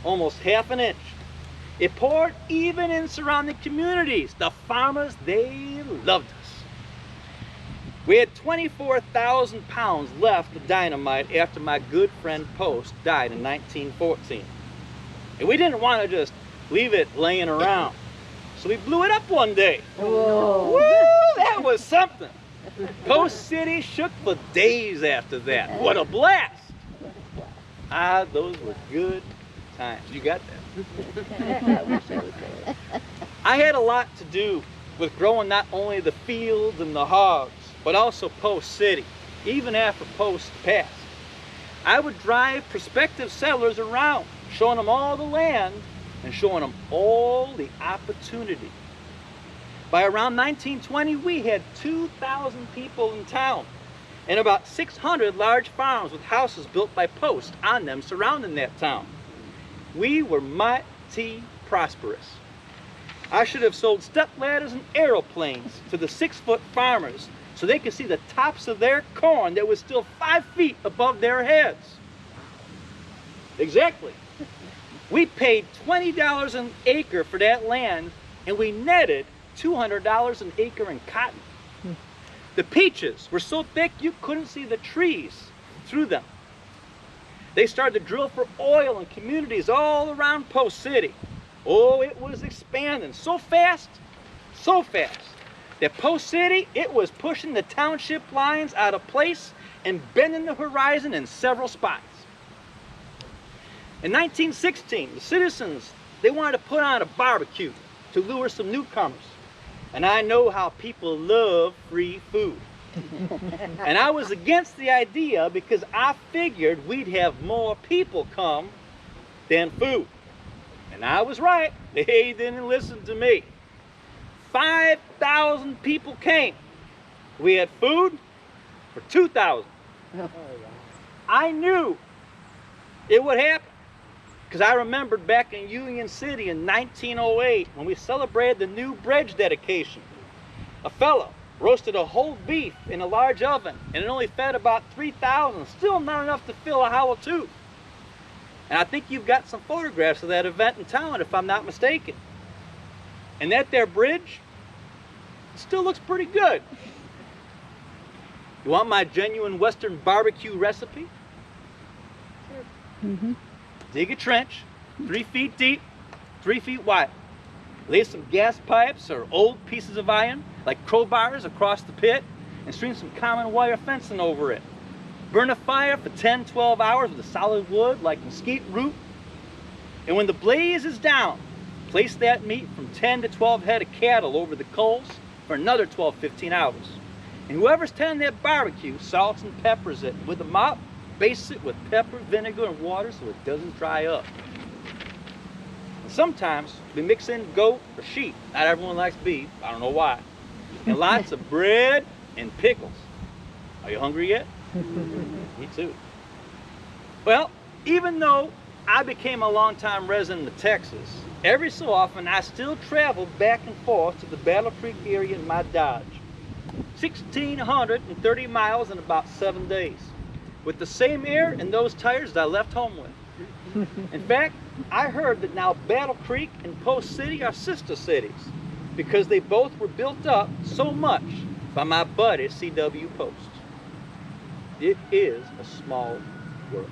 almost half an inch. It poured even in surrounding communities. The farmers, they loved us. We had 24,000 pounds left of dynamite after my good friend Post died in 1914. And we didn't want to just leave it laying around. So we blew it up one day. Whoa. Woo, that was something. Post City shook for days after that. What a blast. Ah, those were good times. You got that? I had a lot to do with growing not only the fields and the hogs, but also Post City, even after Post passed. I would drive prospective settlers around, showing them all the land and showing them all the opportunity. By around 1920, we had 2,000 people in town and about 600 large farms with houses built by Post on them surrounding that town. We were mighty prosperous. I should have sold step ladders and aeroplanes to the 6-foot farmers so they could see the tops of their corn that was still 5 feet above their heads. Exactly. We paid $20 an acre for that land and we netted $200 an acre in cotton. The peaches were so thick you couldn't see the trees through them. They started to drill for oil in communities all around Post City. Oh, it was expanding so fast that Post City, it was pushing the township lines out of place and bending the horizon in several spots. In 1916, the citizens, they wanted to put on a barbecue to lure some newcomers. And I know how people love free food. And I was against the idea because I figured we'd have more people come than food. And I was right. They didn't listen to me. 5,000 people came. We had food for 2,000. I knew it would happen because I remembered back in Union City in 1908 when we celebrated the new bridge dedication. A fellow roasted a whole beef in a large oven and it only fed about 3,000, still not enough to fill a hollow tooth. And I think you've got some photographs of that event in town, if I'm not mistaken. And that there bridge still looks pretty good. You want my genuine Western barbecue recipe? Mm-hmm. Dig a trench, 3 feet deep, 3 feet wide. Lay some gas pipes or old pieces of iron, like crowbars, across the pit, and string some common wire fencing over it. Burn a fire for 10, 12 hours with a solid wood like mesquite root. And when the blaze is down, place that meat from 10 to 12 head of cattle over the coals for another 12, 15 hours. And whoever's tending that barbecue salts and peppers it with a mop, baste it with pepper, vinegar, and water so it doesn't dry up. And sometimes we mix in goat or sheep. Not everyone likes beef, I don't know why. And lots of bread and pickles. Are you hungry yet? Me too. Well, even though I became a longtime resident of Texas, every so often I still travel back and forth to the Battle Creek area in my Dodge. 1,630 miles in about 7 days, with the same air and those tires that I left home with. In fact, I heard that now Battle Creek and Post City are sister cities because they both were built up so much by my buddy C.W. Post. It is a small world.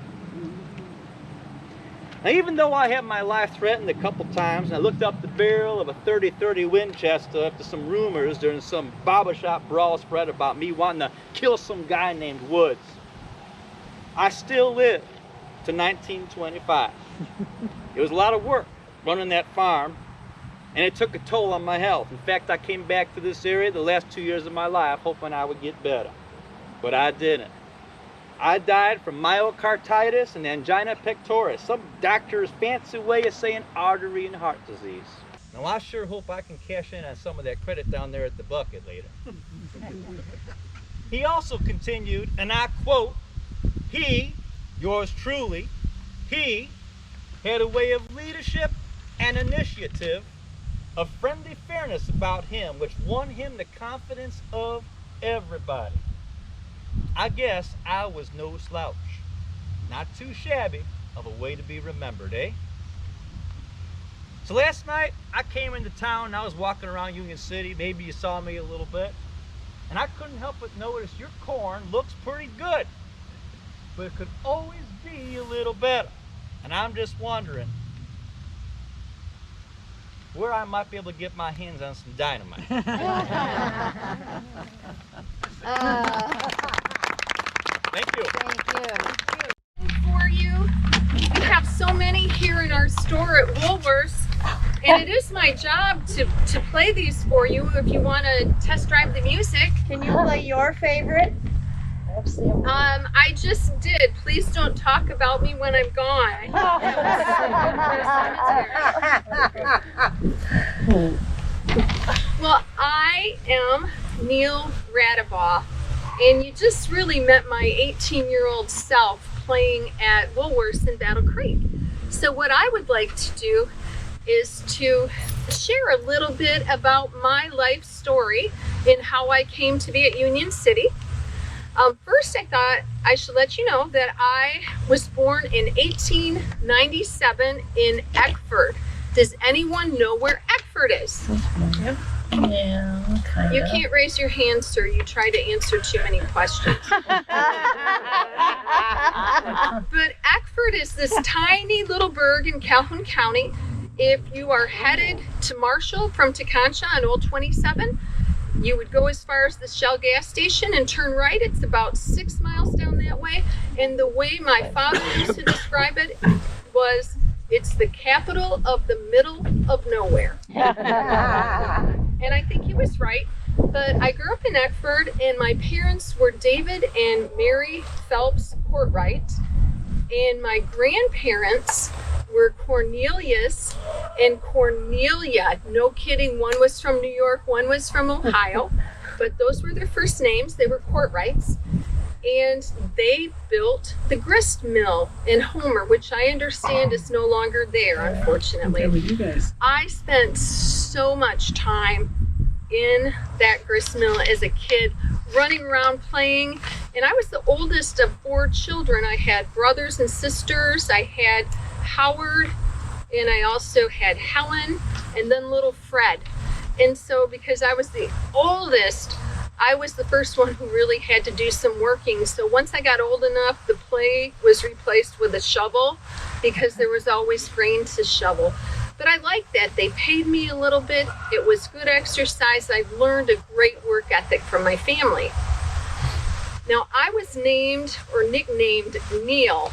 Now, even though I had my life threatened a couple times, and I looked up the barrel of a .30-30 Winchester after some rumors during some barbershop brawl spread about me wanting to kill some guy named Woods, I still live to 1925. It was a lot of work running that farm, and it took a toll on my health. In fact, I came back to this area the last 2 years of my life hoping I would get better, but I didn't. I died from myocarditis and angina pectoris, some doctor's fancy way of saying artery and heart disease. Now I sure hope I can cash in on some of that credit down there at the bucket later. He also continued, and I quote, he, yours truly, he had a way of leadership and initiative, of friendly fairness about him, which won him the confidence of everybody. I guess I was no slouch. Not too shabby of a way to be remembered, eh? So last night, I came into town and I was walking around Union City. Maybe you saw me a little bit. And I couldn't help but notice your corn looks pretty good. But it could always be a little better. And I'm just wondering where I might be able to get my hands on some dynamite. Thank you. Thank you. For you. We have so many here in our store at Woolworths, and it is my job to play these for you if you want to test drive the music. Can you play your favorite? I just did. Please don't talk about me when I'm gone. Well, I am Neale Radabaugh, and you just really met my 18-year-old self playing at Woolworths in Battle Creek. So what I would like to do is to share a little bit about my life story and how I came to be at Union City. First, I thought I should let you know that I was born in 1897 in Eckford. Does anyone know where Eckford is? Yeah, kind You can't raise your hand, sir. You try to answer too many questions. But Eckford is this tiny little burg in Calhoun County. If you are headed to Marshall from Teconcha on Old 27, you would go as far as the Shell gas station and turn right. It's about 6 miles down that way. And the way my father used to describe it was, it's the capital of the middle of nowhere. And I think he was right. But I grew up in Eckford, and my parents were David and Mary Phelps Courtwright. And my grandparents were Cornelius and Cornelia. No kidding, one was from New York, one was from Ohio. But those were their first names. They were Courtwrights. And they built the grist mill in Homer, which I understand is no longer there, unfortunately. I spent so much time in that grist mill as a kid, running around playing. And I was the oldest of 4 children. I had brothers and sisters. I had Howard, and I also had Helen, and then little Fred. And so because I was the oldest, I was the first one who really had to do some working. So once I got old enough, the play was replaced with a shovel because there was always grain to shovel. But I liked that. They paid me a little bit. It was good exercise. I learned a great work ethic from my family. Now, I was named or nicknamed Neale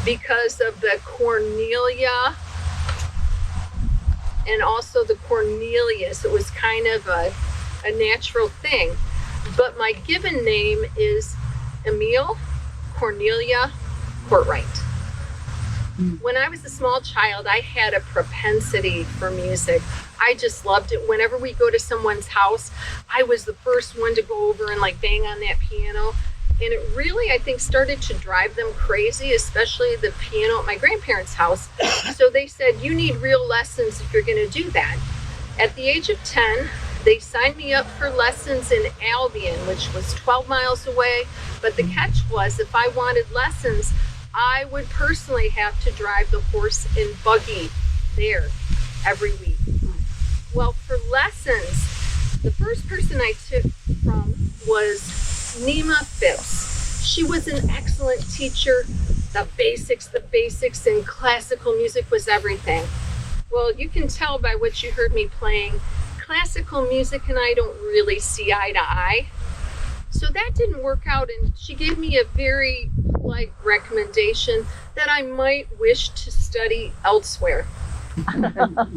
because of the Cornelia and also the Cornelius. It was kind of a natural thing. But my given name is Emile Cornelia Courtwright. When I was a small child, I had a propensity for music. I just loved it. Whenever we go to someone's house, I was the first one to go over and like bang on that piano. And it really, I think, started to drive them crazy, especially the piano at my grandparents' house. So they said, you need real lessons if you're going to do that. At the age of 10, they signed me up for lessons in Albion, which was 12 miles away. But the catch was, if I wanted lessons, I would personally have to drive the horse and buggy there every week. Well, for lessons, the first person I took from was Nima Phipps. She was an excellent teacher. The basics, and classical music was everything. Well, you can tell by what you heard me playing, classical music and I don't really see eye to eye. So that didn't work out, and she gave me a very polite recommendation that I might wish to study elsewhere.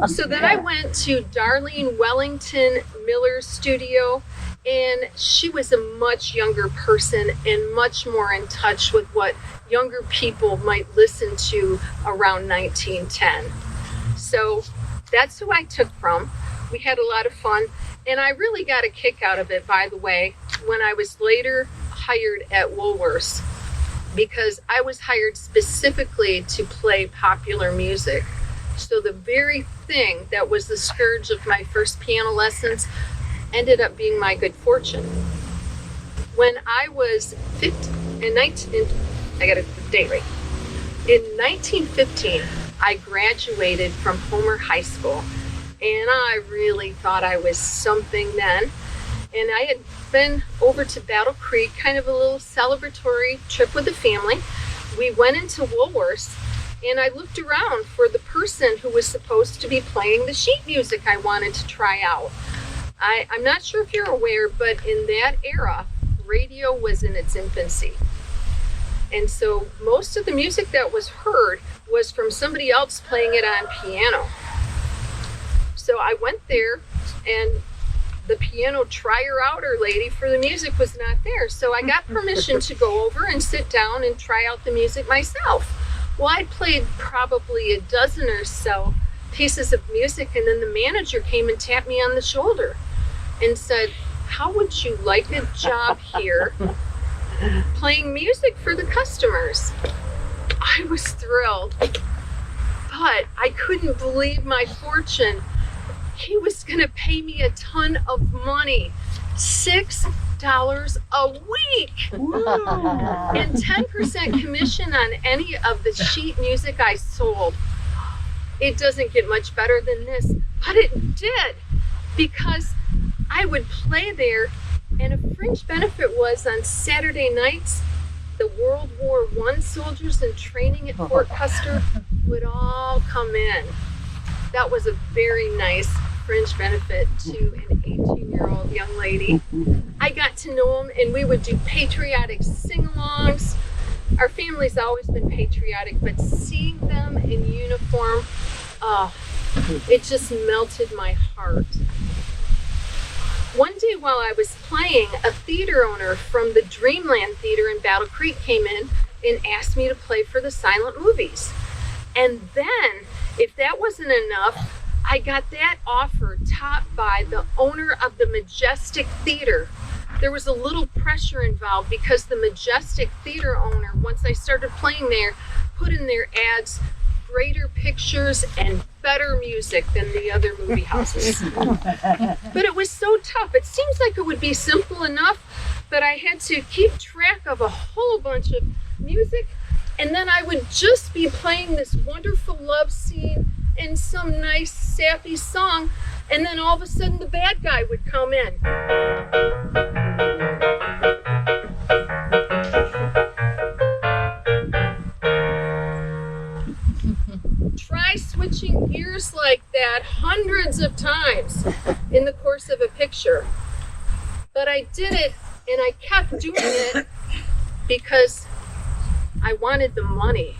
So then I went to Darlene Wellington Miller's studio, and she was a much younger person and much more in touch with what younger people might listen to around 1910. So that's who I took from. We had a lot of fun, and I really got a kick out of it, by the way, when I was later hired at Woolworths, because I was hired specifically to play popular music. So the very thing that was the scourge of my first piano lessons ended up being my good fortune. When I was 15, I got a date right. In 1915, I graduated from Homer High School, and I really thought I was something then. And I had been over to Battle Creek, kind of a little celebratory trip with the family. We went into Woolworths, and I looked around for the person who was supposed to be playing the sheet music I wanted to try out. I'm not sure if you're aware, but in that era, radio was in its infancy. And so most of the music that was heard was from somebody else playing it on piano. So I went there, and the piano tryer-outer lady for the music was not there. So I got permission to go over and sit down and try out the music myself. Well, I played probably a dozen or so pieces of music, and then the manager came and tapped me on the shoulder and said, "How would you like a job here playing music for the customers?" I was thrilled, but I couldn't believe my fortune. He was going to pay me a ton of money, $6 a week, and 10% commission on any of the sheet music I sold. it doesn't get much better than this. But it did, because I would play there, and a fringe benefit was on Saturday nights, the World War I soldiers in training at Fort Custer would all come in. That was a very nice fringe benefit to an 18-year-old young lady. I got to know them, and we would do patriotic sing-alongs. Our family's always been patriotic, but seeing them in uniform, it just melted my heart. One day while I was playing, a theater owner from the Dreamland Theater in Battle Creek came in and asked me to play for the silent movies. And then, if that wasn't enough, I got that offer topped by the owner of the Majestic Theater. There was a little pressure involved because the Majestic Theater owner, once I started playing there, put in their ads greater pictures and better music than the other movie houses. But it was so tough. It seems like it would be simple enough, but I had to keep track of a whole bunch of music, and then I would just be playing this wonderful love scene and some nice sappy song, and then all of a sudden the bad guy would come in. Try switching gears like that hundreds of times in the course of a picture. But I did it, and I kept doing it because I wanted the money.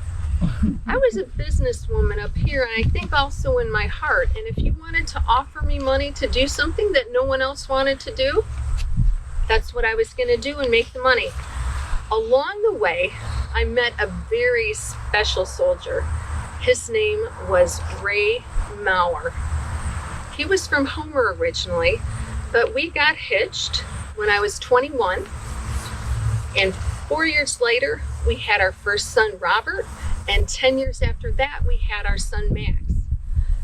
I was a businesswoman up here, and I think also in my heart. And if you wanted to offer me money to do something that no one else wanted to do, that's what I was going to do and make the money. Along the way, I met a very special soldier. His name was Ray Maurer. He was from Homer originally, but we got hitched when I was 21. And 4 years later, we had our first son, Robert. And 10 years after that, we had our son, Max.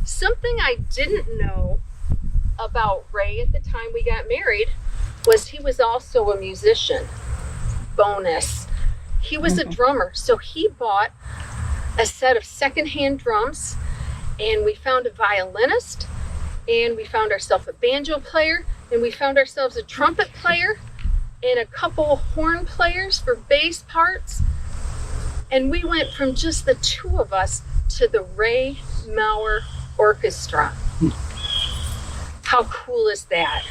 Something I didn't know about Ray at the time we got married was he was also a musician. Bonus. He was a drummer, so he bought a set of secondhand drums, and we found a violinist, and we found ourselves a banjo player, and we found ourselves a trumpet player, and a couple horn players for bass parts. And we went from just the two of us to the Ray Maurer Orchestra. How cool is that?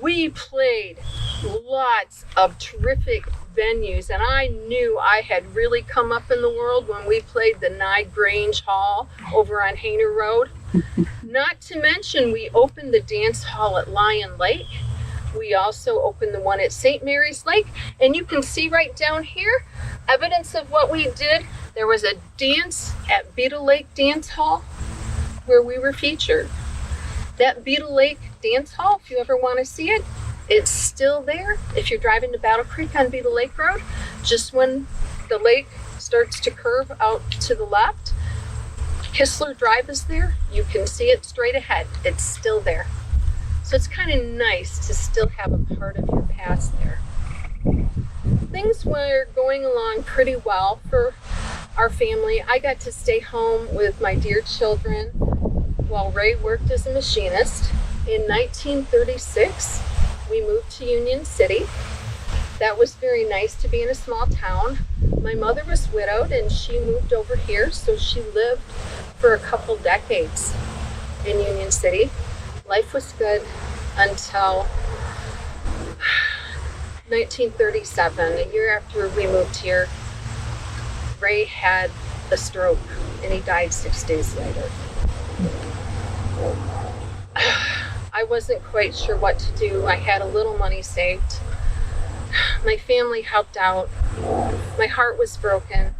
We played lots of terrific venues, and I knew I had really come up in the world when we played the Nye Grange Hall over on Hainer Road. Not to mention, we opened the dance hall at Lion Lake. We also opened the one at St. Mary's Lake, and you can see right down here evidence of what we did. There was a dance at Beetle Lake Dance Hall where we were featured. That Beetle Lake Dance Hall, if you ever want to see it, it's still there. If you're driving to Battle Creek on Beetle Lake Road, just when the lake starts to curve out to the left, Kistler Drive is there. You can see it straight ahead. It's still there. So it's kind of nice to still have a part of your past there. Things were going along pretty well for our family. I got to stay home with my dear children while Ray worked as a machinist. In 1936, we moved to Union City. That was very nice to be in a small town. My mother was widowed and she moved over here, so she lived for a couple decades in Union City. Life was good until 1937, a year after we moved here. Ray had a stroke and he died 6 days later. I wasn't quite sure what to do. I had a little money saved. My family helped out. My heart was broken.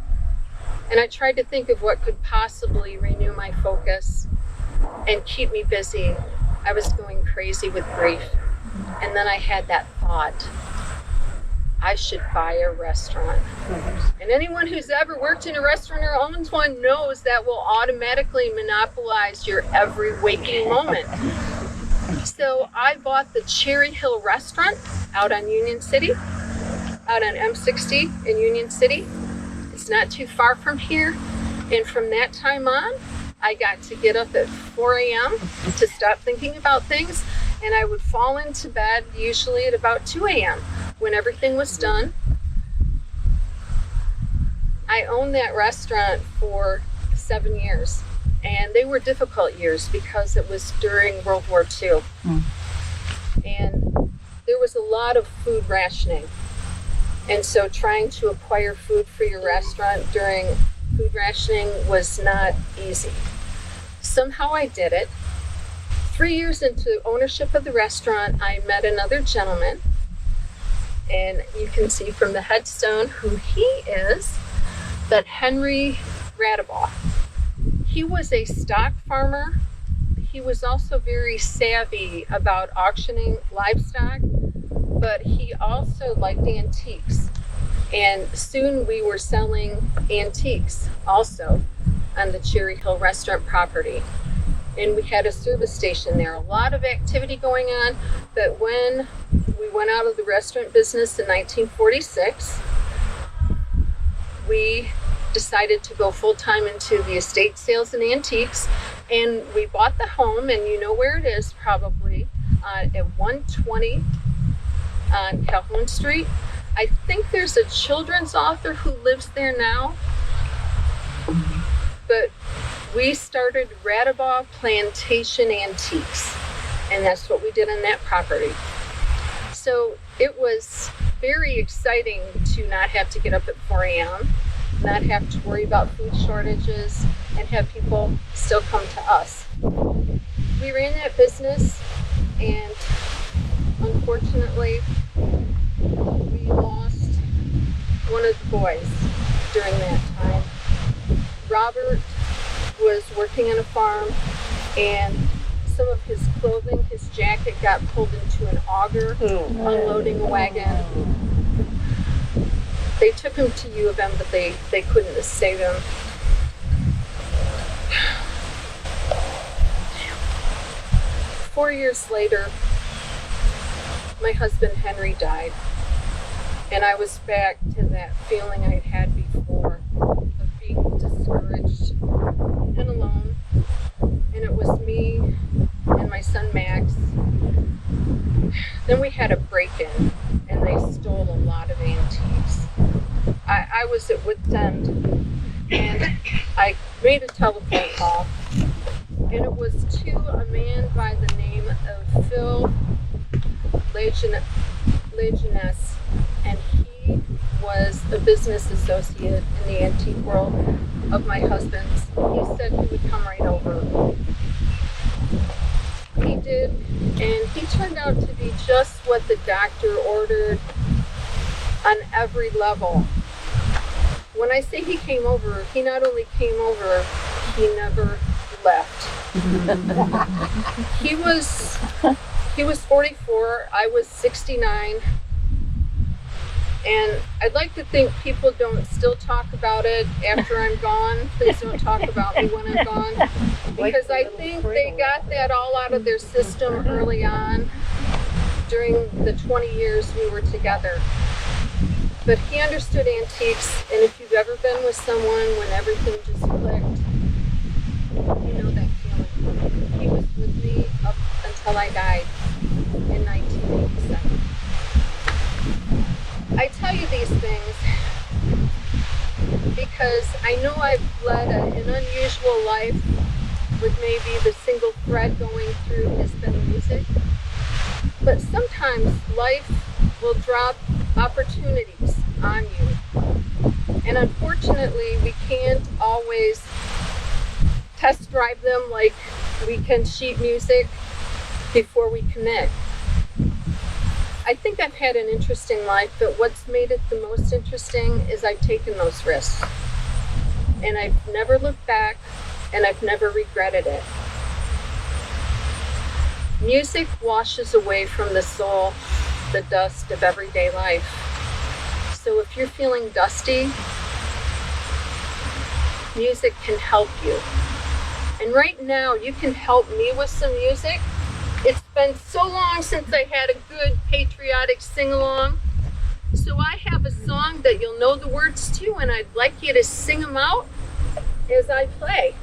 And I tried to think of what could possibly renew my focus and keep me busy. I was going crazy with grief. And then I had that thought, I should buy a restaurant. And anyone who's ever worked in a restaurant or owns one knows that will automatically monopolize your every waking moment. So I bought the Cherry Hill restaurant out on Union City, out on M60 in Union City. It's not too far from here. And from that time on, I got to get up at 4 a.m. to stop thinking about things, and I would fall into bed usually at about 2 a.m. when everything was done. I owned that restaurant for 7 years, and they were difficult years because it was during World War II. And there was a lot of food rationing. And so trying to acquire food for your restaurant during food rationing was not easy. Somehow I did it. 3 years into ownership of the restaurant, I met another gentleman, and you can see from the headstone who he is, that Henry Radabaugh. He was a stock farmer. He was also very savvy about auctioning livestock, but he also liked antiques. And soon we were selling antiques also on the Cherry Hill restaurant property. And we had a service station there, a lot of activity going on. But when we went out of the restaurant business in 1946, we decided to go full-time into the estate sales and antiques, and we bought the home, and you know where it is probably, at 120 on Calhoun Street. I think there's a children's author who lives there now, but we started Radabaugh Plantation Antiques, and that's what we did on that property. So it was very exciting to not have to get up at 4 a.m., not have to worry about food shortages, and have people still come to us. We ran that business, and unfortunately, we lost one of the boys during that time. Robert was working on a farm, and some of his clothing, his jacket, got pulled into an auger unloading a wagon. They took him to U of M, but they couldn't save him. Four years later, my husband Henry died, and I was back to that feeling I'd had before of being discouraged and alone. And it was me and my son Max. Then we had a break-in, and they stole a lot of antiques. I was at wit's end, and I made a telephone call, and it was to a man by the name of Phil Lejeunesse, and he was a business associate in the antique world of my husband's. He said he would come right over. He did, and he turned out to be just what the doctor ordered on every level. When I say he came over, he not only came over, he never left. He was 44, I was 69, and I'd like to think people don't still talk about it after I'm gone. Please don't talk about me when I'm gone, because I think they got that all out of their system early on during the 20 years we were together. But he understood antiques, and if you've ever been with someone when everything just clicked, you know that feeling. He was with me up until I died in 1987. I tell you these things because I know I've led an unusual life with maybe the single thread going through has been music. But sometimes life will drop opportunities on you. And unfortunately, we can't always test drive them like we can sheet music before we commit. I think I've had an interesting life, but what's made it the most interesting is I've taken those risks. And I've never looked back, and I've never regretted it. Music washes away from the soul the dust of everyday life. So if you're feeling dusty, music can help you. And right now, you can help me with some music. It's been so long since I had a good patriotic sing-along. So I have a song that you'll know the words to, and I'd like you to sing them out as I play.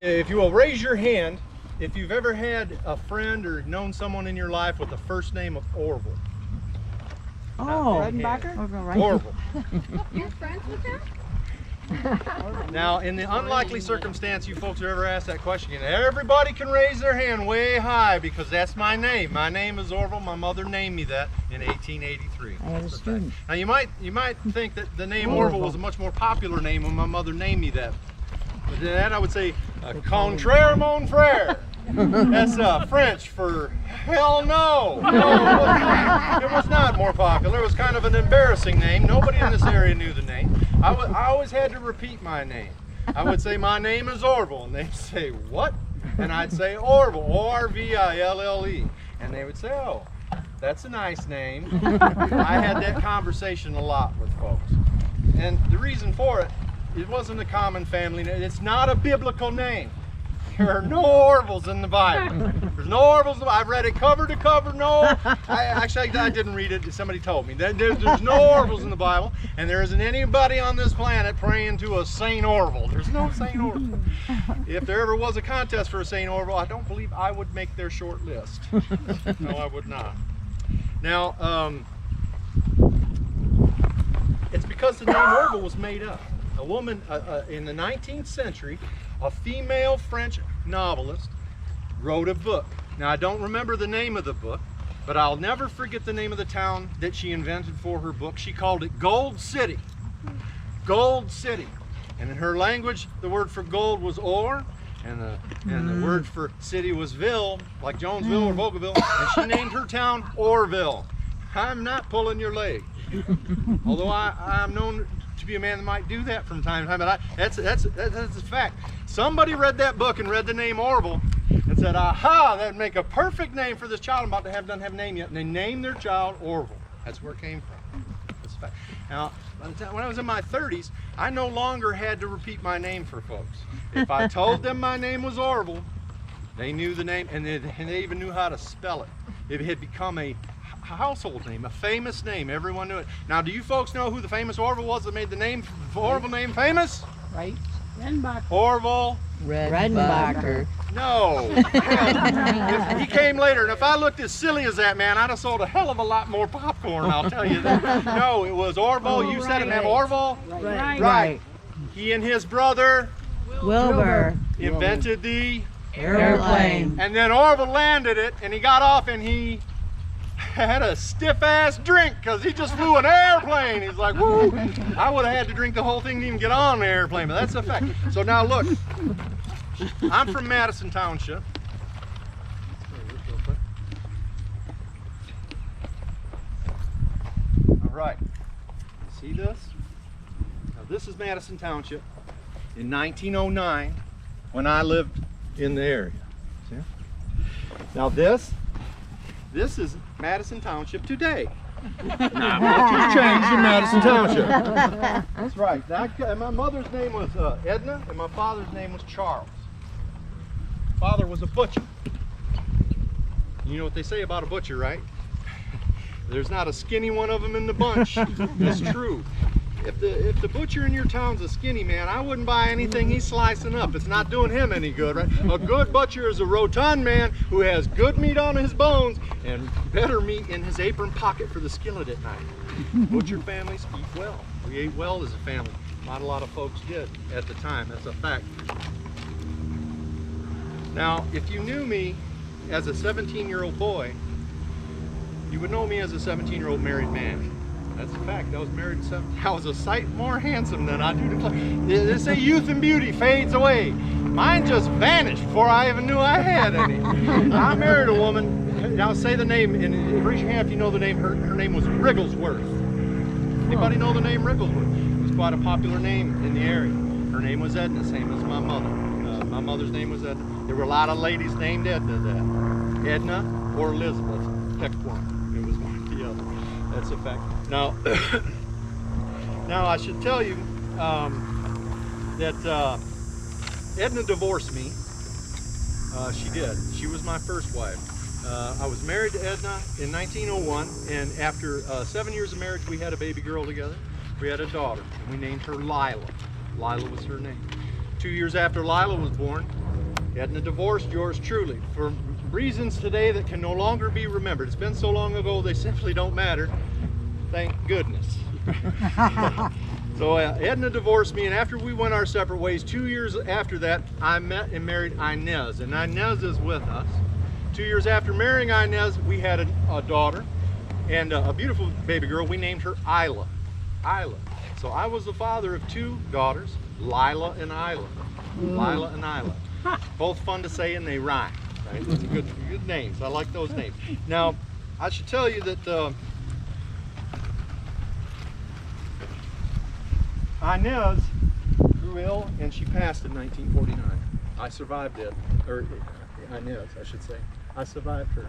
If you will raise your hand, if you've ever had a friend or known someone in your life with the first name of Orville. Oh, Orville. You're friends with him? Now, in the unlikely circumstance you folks have ever asked that question, everybody can raise their hand way high because that's my name. My name is Orville. My mother named me that in 1883. I had a student. Now, you might think that the name Orville was a much more popular name when my mother named me that. But then I would say, contraire mon frère. That's French for hell no. No, it was not more popular. It was kind of an embarrassing name. Nobody in this area knew the name. I always had to repeat my name. I would say, my name is Orville, and they'd say, what? And I'd say, Orville, O-R-V-I-L-L-E. And they would say, oh, that's a nice name. I had that conversation a lot with folks. And the reason for it, it wasn't a common family name. It's not a biblical name. There are no Orvilles in the Bible. There's no Orvilles in the Bible. I've read it cover to cover. No, I didn't read it. Somebody told me. There's no Orvilles in the Bible, and there isn't anybody on this planet praying to a Saint Orville. There's no Saint Orville. If there ever was a contest for a Saint Orville, I don't believe I would make their short list. No, I would not. Now, it's because the name Orville was made up. A woman in the 19th century, a female French novelist, wrote a book. Now, I don't remember the name of the book, but I'll never forget the name of the town that she invented for her book. She called it Gold City. Gold City. And in her language, the word for gold was or, and the word for city was ville, like Jonesville or Vogaville, and she named her town Orville. I'm not pulling your leg. Although I'm known to be a man that might do that from time to time, but that's a fact. Somebody read that book and read the name Orville and said, aha, that'd make a perfect name for this child I'm about to have, doesn't have a name yet, and they named their child Orville. That's where it came from. That's a fact. Now, by the time, when I was in my 30s, I no longer had to repeat my name for folks. If I told them my name was Orville, they knew the name, and they even knew how to spell it. It had become a household name, a famous name. Everyone knew it. Now, do you folks know who the famous Orville was that made the name, Orville name famous? Right. Orville Radebaugh. No. If he came later, and if I looked as silly as that man, I'd have sold a hell of a lot more popcorn, I'll tell you that. No, it was Orville. You said it, ma'am. Orville? Right. He and his brother Wilbur invented the airplane. And then Orville landed it, and he got off, and he had a stiff-ass drink because he just flew an airplane. He's like, woo! I would have had to drink the whole thing to even get on the airplane, but that's a fact. So now look, I'm from Madison Township. All right, see this? Now this is Madison Township in 1909 when I lived in the area. See? Now this is Madison Township today. Not much has changed in Madison Township. That's right. My mother's name was Edna, and my father's name was Charles. Father was a butcher. You know what they say about a butcher, right? There's not a skinny one of them in the bunch. That's true. if the butcher in your town's a skinny man, I wouldn't buy anything he's slicing up. It's not doing him any good, right? A good butcher is a rotund man who has good meat on his bones and better meat in his apron pocket for the skillet at night. Butcher families eat well. We ate well as a family. Not a lot of folks did at the time. That's a fact. Now, if you knew me as a 17-year-old boy, you would know me as a 17-year-old married man. That's a fact. I was married at 17. I was a sight more handsome than I do today. They say youth and beauty fades away. Mine just vanished before I even knew I had any. I married a woman. Now say the name, and raise your hand if you know the name. Her name was Wrigglesworth. Anybody know the name Wrigglesworth? It was quite a popular name in the area. Her name was Edna, same as my mother. My mother's name was Edna. There were a lot of ladies named Edna then. Edna or Elizabeth. Pick one. It was one or the other. That's a fact. Now, now I should tell you that Edna divorced me. She did. She was my first wife. I was married to Edna in 1901, and after 7 years of marriage, we had a baby girl together. We had a daughter, and we named her Lila. Lila was her name. 2 years after Lila was born, Edna divorced yours truly for reasons today that can no longer be remembered. It's been so long ago, they simply don't matter. Thank goodness. So Edna divorced me, and after we went our separate ways, 2 years after that, I met and married Inez, and Inez is with us. 2 years after marrying Inez, we had a daughter and a beautiful baby girl. We named her Isla. Isla. So I was the father of two daughters, Lila and Isla. Lila and Isla. Both fun to say, and they rhyme. Right? It's good names. I like those names. Now, I should tell you that Inez grew ill and she passed in 1949. I survived it, or Inez, I should say. I survived her.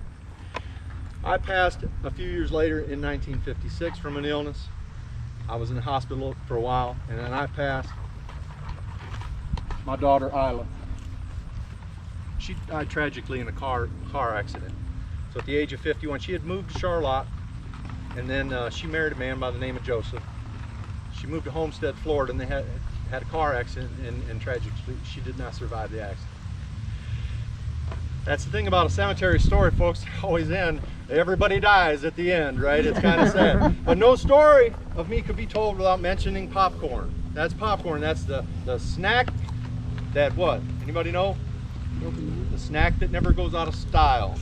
I passed a few years later in 1956 from an illness. I was in the hospital for a while, and then I passed. My daughter Isla, she died tragically in a car accident. So at the age of 51, she had moved to Charlotte, and then she married a man by the name of Joseph. She moved to Homestead, Florida, and they had a car accident, and tragically she did not survive the accident. That's the thing about a cemetery story, folks. Always end. Everybody dies at the end, right? It's kind of sad. But no story of me could be told without mentioning popcorn. That's popcorn. That's the snack that what? Anybody know? The snack that never goes out of style.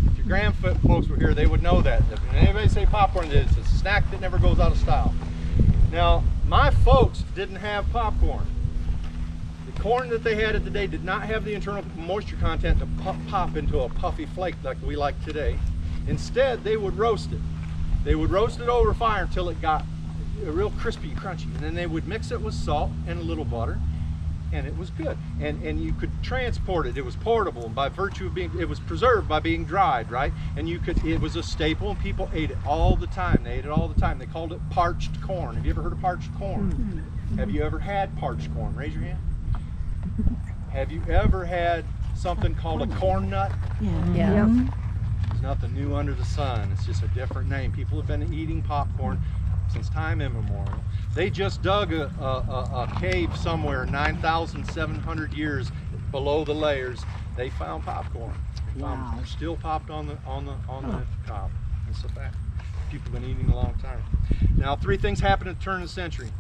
If your grandfolks were here, they would know that. If anybody say popcorn, it's a snack that never goes out of style. Now, my folks didn't have popcorn. The corn that they had at the day did not have the internal moisture content to pop into a puffy flake like we like today. Instead, they would roast it. They would roast it over fire until it got real crispy and crunchy. And then they would mix it with salt and a little butter, and it was good. And you could transport it. It was portable, and by virtue of being, it was preserved by being dried, right? And you could, it was a staple, and people ate it all the time. They ate it all the time. They called it parched corn. Have you ever heard of parched corn? Mm-hmm. Have you ever had parched corn? Raise your hand. Have you ever had something called a corn nut? Yeah. There's nothing new under the sun. It's just a different name. People have been eating popcorn since time immemorial. They just dug a cave somewhere 9,700 years below the layers. They found popcorn. They found They're still popped on the cob. It's a fact. People have been eating a long time. Now, three things happened at the turn of the century.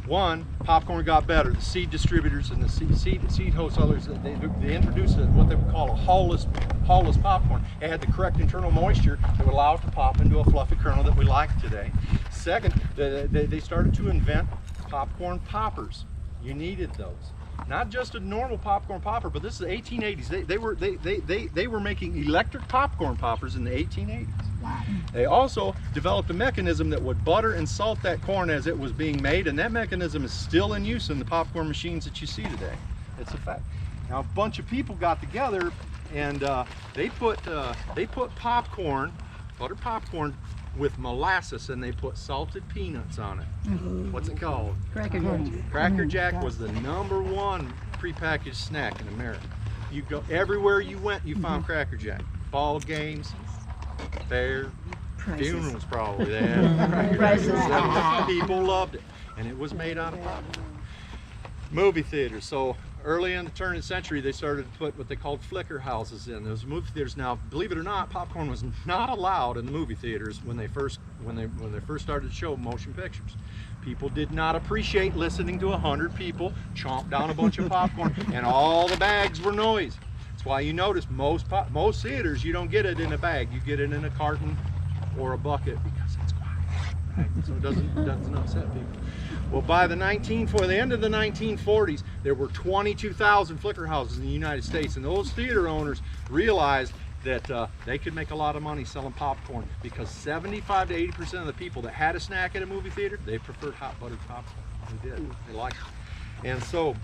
One, popcorn got better. The seed distributors and the seed wholesalers, they introduced what they would call a hull-less popcorn. It had the correct internal moisture that would allow it to pop into a fluffy kernel that we like today. Second, they started to invent popcorn poppers. You needed those. Not just a normal popcorn popper, but this is the 1880s. They were making electric popcorn poppers in the 1880s. Wow. They also developed a mechanism that would butter and salt that corn as it was being made, and that mechanism is still in use in the popcorn machines that you see today. It's a fact. Now, a bunch of people got together, and they put popcorn, buttered popcorn, with molasses, and they put salted peanuts on it. Mm-hmm. What's it called? Cracker Jack. Cracker Jack was the #1 prepackaged snack in America. You go everywhere you went, you found Cracker Jack. Ball games, fair, Funerals probably. Yeah. People loved it, and it was made out of popcorn. Movie theaters. So early in the turn of the century, they started to put what they called flicker houses in those movie theaters. Now, believe it or not, popcorn was not allowed in the movie theaters when they first started to show motion pictures. People did not appreciate listening to 100 people chomp down a bunch of popcorn, and all the bags were noise. That's why you notice most theaters, you don't get it in a bag, you get it in a carton or a bucket because it's quiet, right? So it doesn't upset people. Well, by the end of the 1940s, there were 22,000 flicker houses in the United States, and those theater owners realized that they could make a lot of money selling popcorn because 75 to 80% of the people that had a snack at a movie theater, they preferred hot buttered popcorn. They did. They liked it. And so,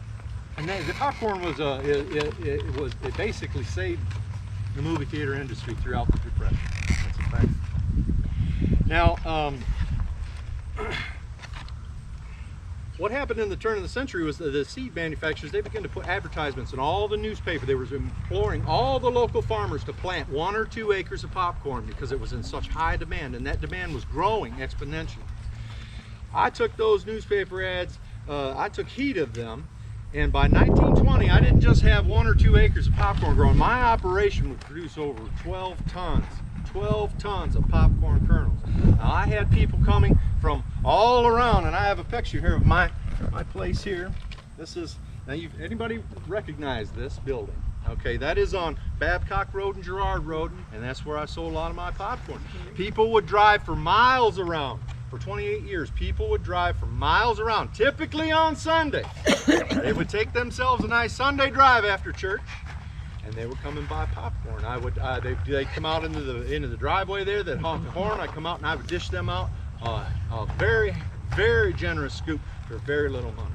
the popcorn was it basically saved the movie theater industry throughout the Depression. That's a fact. Now, what happened in the turn of the century was the seed manufacturers, they began to put advertisements in all the newspaper. They were imploring all the local farmers to plant 1 or 2 acres of popcorn because it was in such high demand, and that demand was growing exponentially. I took those newspaper ads, I took heed of them, and by 1920, I didn't just have 1 or 2 acres of popcorn growing. My operation would produce over 12 tons of popcorn kernels. Now, I had people coming from all around, and I have a picture here of my place here. This is, now anybody recognize this building? Okay, that is on Babcock Road and Girard Road, and that's where I sold a lot of my popcorn. People would drive for miles around. For 28 years, people would drive for miles around, typically on Sunday. They would take themselves a nice Sunday drive after church, and they would come and buy popcorn. They'd come out into the driveway there, they'd honk the horn, I'd come out and I would dish them out a very, very generous scoop for very little money.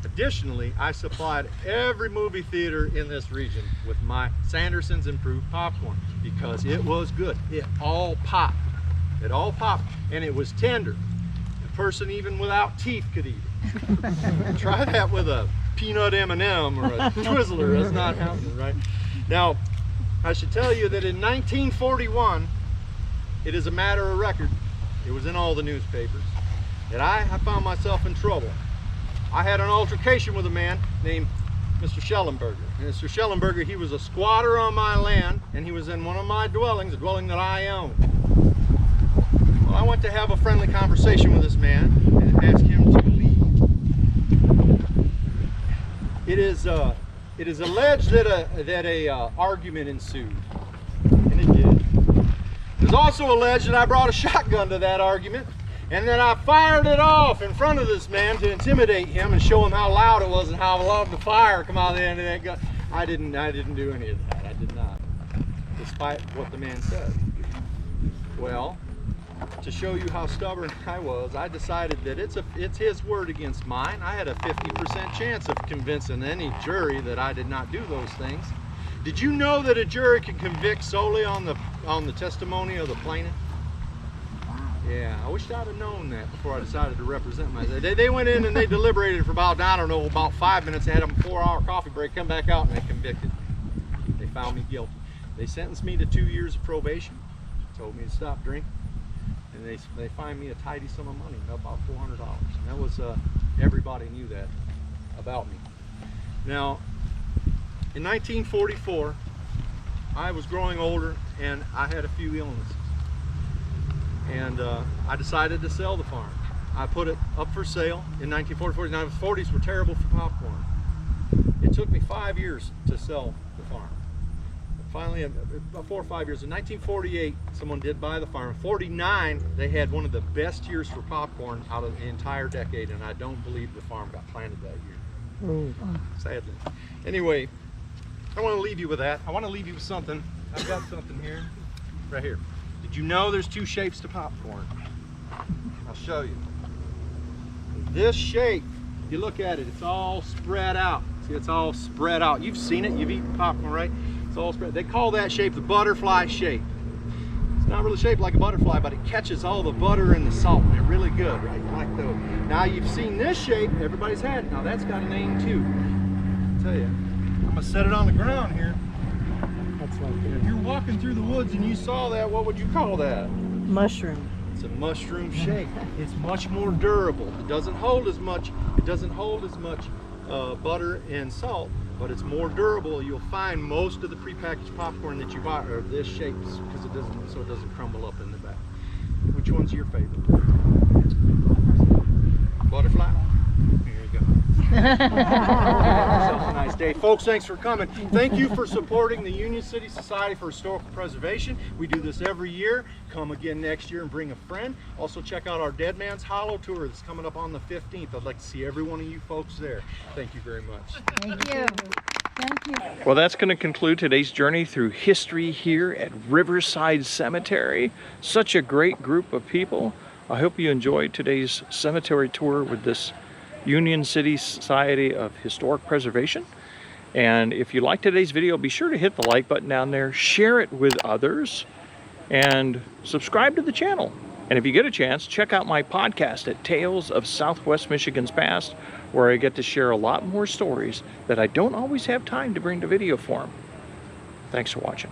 Additionally, I supplied every movie theater in this region with my Sanderson's improved popcorn because it was good. It all popped. It all popped, and it was tender. A person even without teeth could eat it. Try that with a peanut M&M or a Twizzler. That's not happening, right? Now, I should tell you that in 1941, it is a matter of record, it was in all the newspapers, that I found myself in trouble. I had an altercation with a man named Mr. Schellenberger. And Mr. Schellenberger, he was a squatter on my land, and he was in one of my dwellings, a dwelling that I owned. Well, I went to have a friendly conversation with this man and ask him to leave. It is alleged that a argument ensued, and it did. It is also alleged that I brought a shotgun to that argument, and that I fired it off in front of this man to intimidate him and show him how loud it was and how loud the fire come out of the end of that gun. I didn't do any of that. I did not, despite what the man said. Well, to show you how stubborn I was, I decided that it's his word against mine. I had a 50% chance of convincing any jury that I did not do those things. Did you know that a jury can convict solely on the testimony of the plaintiff? Yeah, I wish I'd have known that before I decided to represent myself. They went in and they deliberated for about, I don't know, about 5 minutes. They had a 4-hour coffee break, come back out, and they convicted me. They found me guilty. They sentenced me to 2 years of probation, told me to stop drinking, and they fined me a tidy sum of money, about $400. And that was, everybody knew that about me. Now, in 1944, I was growing older and I had a few illnesses. And I decided to sell the farm. I put it up for sale in 1944. Now, the 40s were terrible for popcorn. It took me 5 years to sell the farm. Finally, about 4 or 5 years. In 1948, someone did buy the farm. In 49, they had one of the best years for popcorn out of the entire decade, and I don't believe the farm got planted that year. Sadly. Anyway, I want to leave you with that. I want to leave you with something. I've got something here, right here. Did you know there's 2 shapes to popcorn? I'll show you. This shape, if you look at it, it's all spread out. See, it's all spread out. You've seen it, you've eaten popcorn, right? It's all spread. They call that shape the butterfly shape. It's not really shaped like a butterfly, but it catches all the butter and the salt. They're really good, right? Like those. Now you've seen this shape, everybody's had it. Now that's got a name too. I'll tell you. I'm gonna set it on the ground here. That's what If you're walking through the woods and you saw that, what would you call that? mushroom. It's a mushroom shake. It's much more durable. It doesn't hold as much. It doesn't hold as much butter and salt, but it's more durable. You'll find most of the prepackaged popcorn that you buy are this shape because it doesn't crumble up in the back. Which one's your favorite? Butterfly. There you go. Have yourself a nice day, folks. Thanks for coming. Thank you for supporting the Union City Society for Historical Preservation. We do this every year. Come again next year and bring a friend. Also check out our Dead Man's Hollow tour that's coming up on the 15th. I'd like to see every one of you folks there. Thank you very much. Thank you. Thank you. Well, that's going to conclude today's journey through history here at Riverside Cemetery. Such a great group of people. I hope you enjoyed today's cemetery tour with this Union City Society of Historic Preservation. And if you liked today's video, be sure to hit the like button down there, share it with others, and subscribe to the channel. And if you get a chance, check out my podcast at Tales of Southwest Michigan's Past, where I get to share a lot more stories that I don't always have time to bring to video form. Thanks for watching.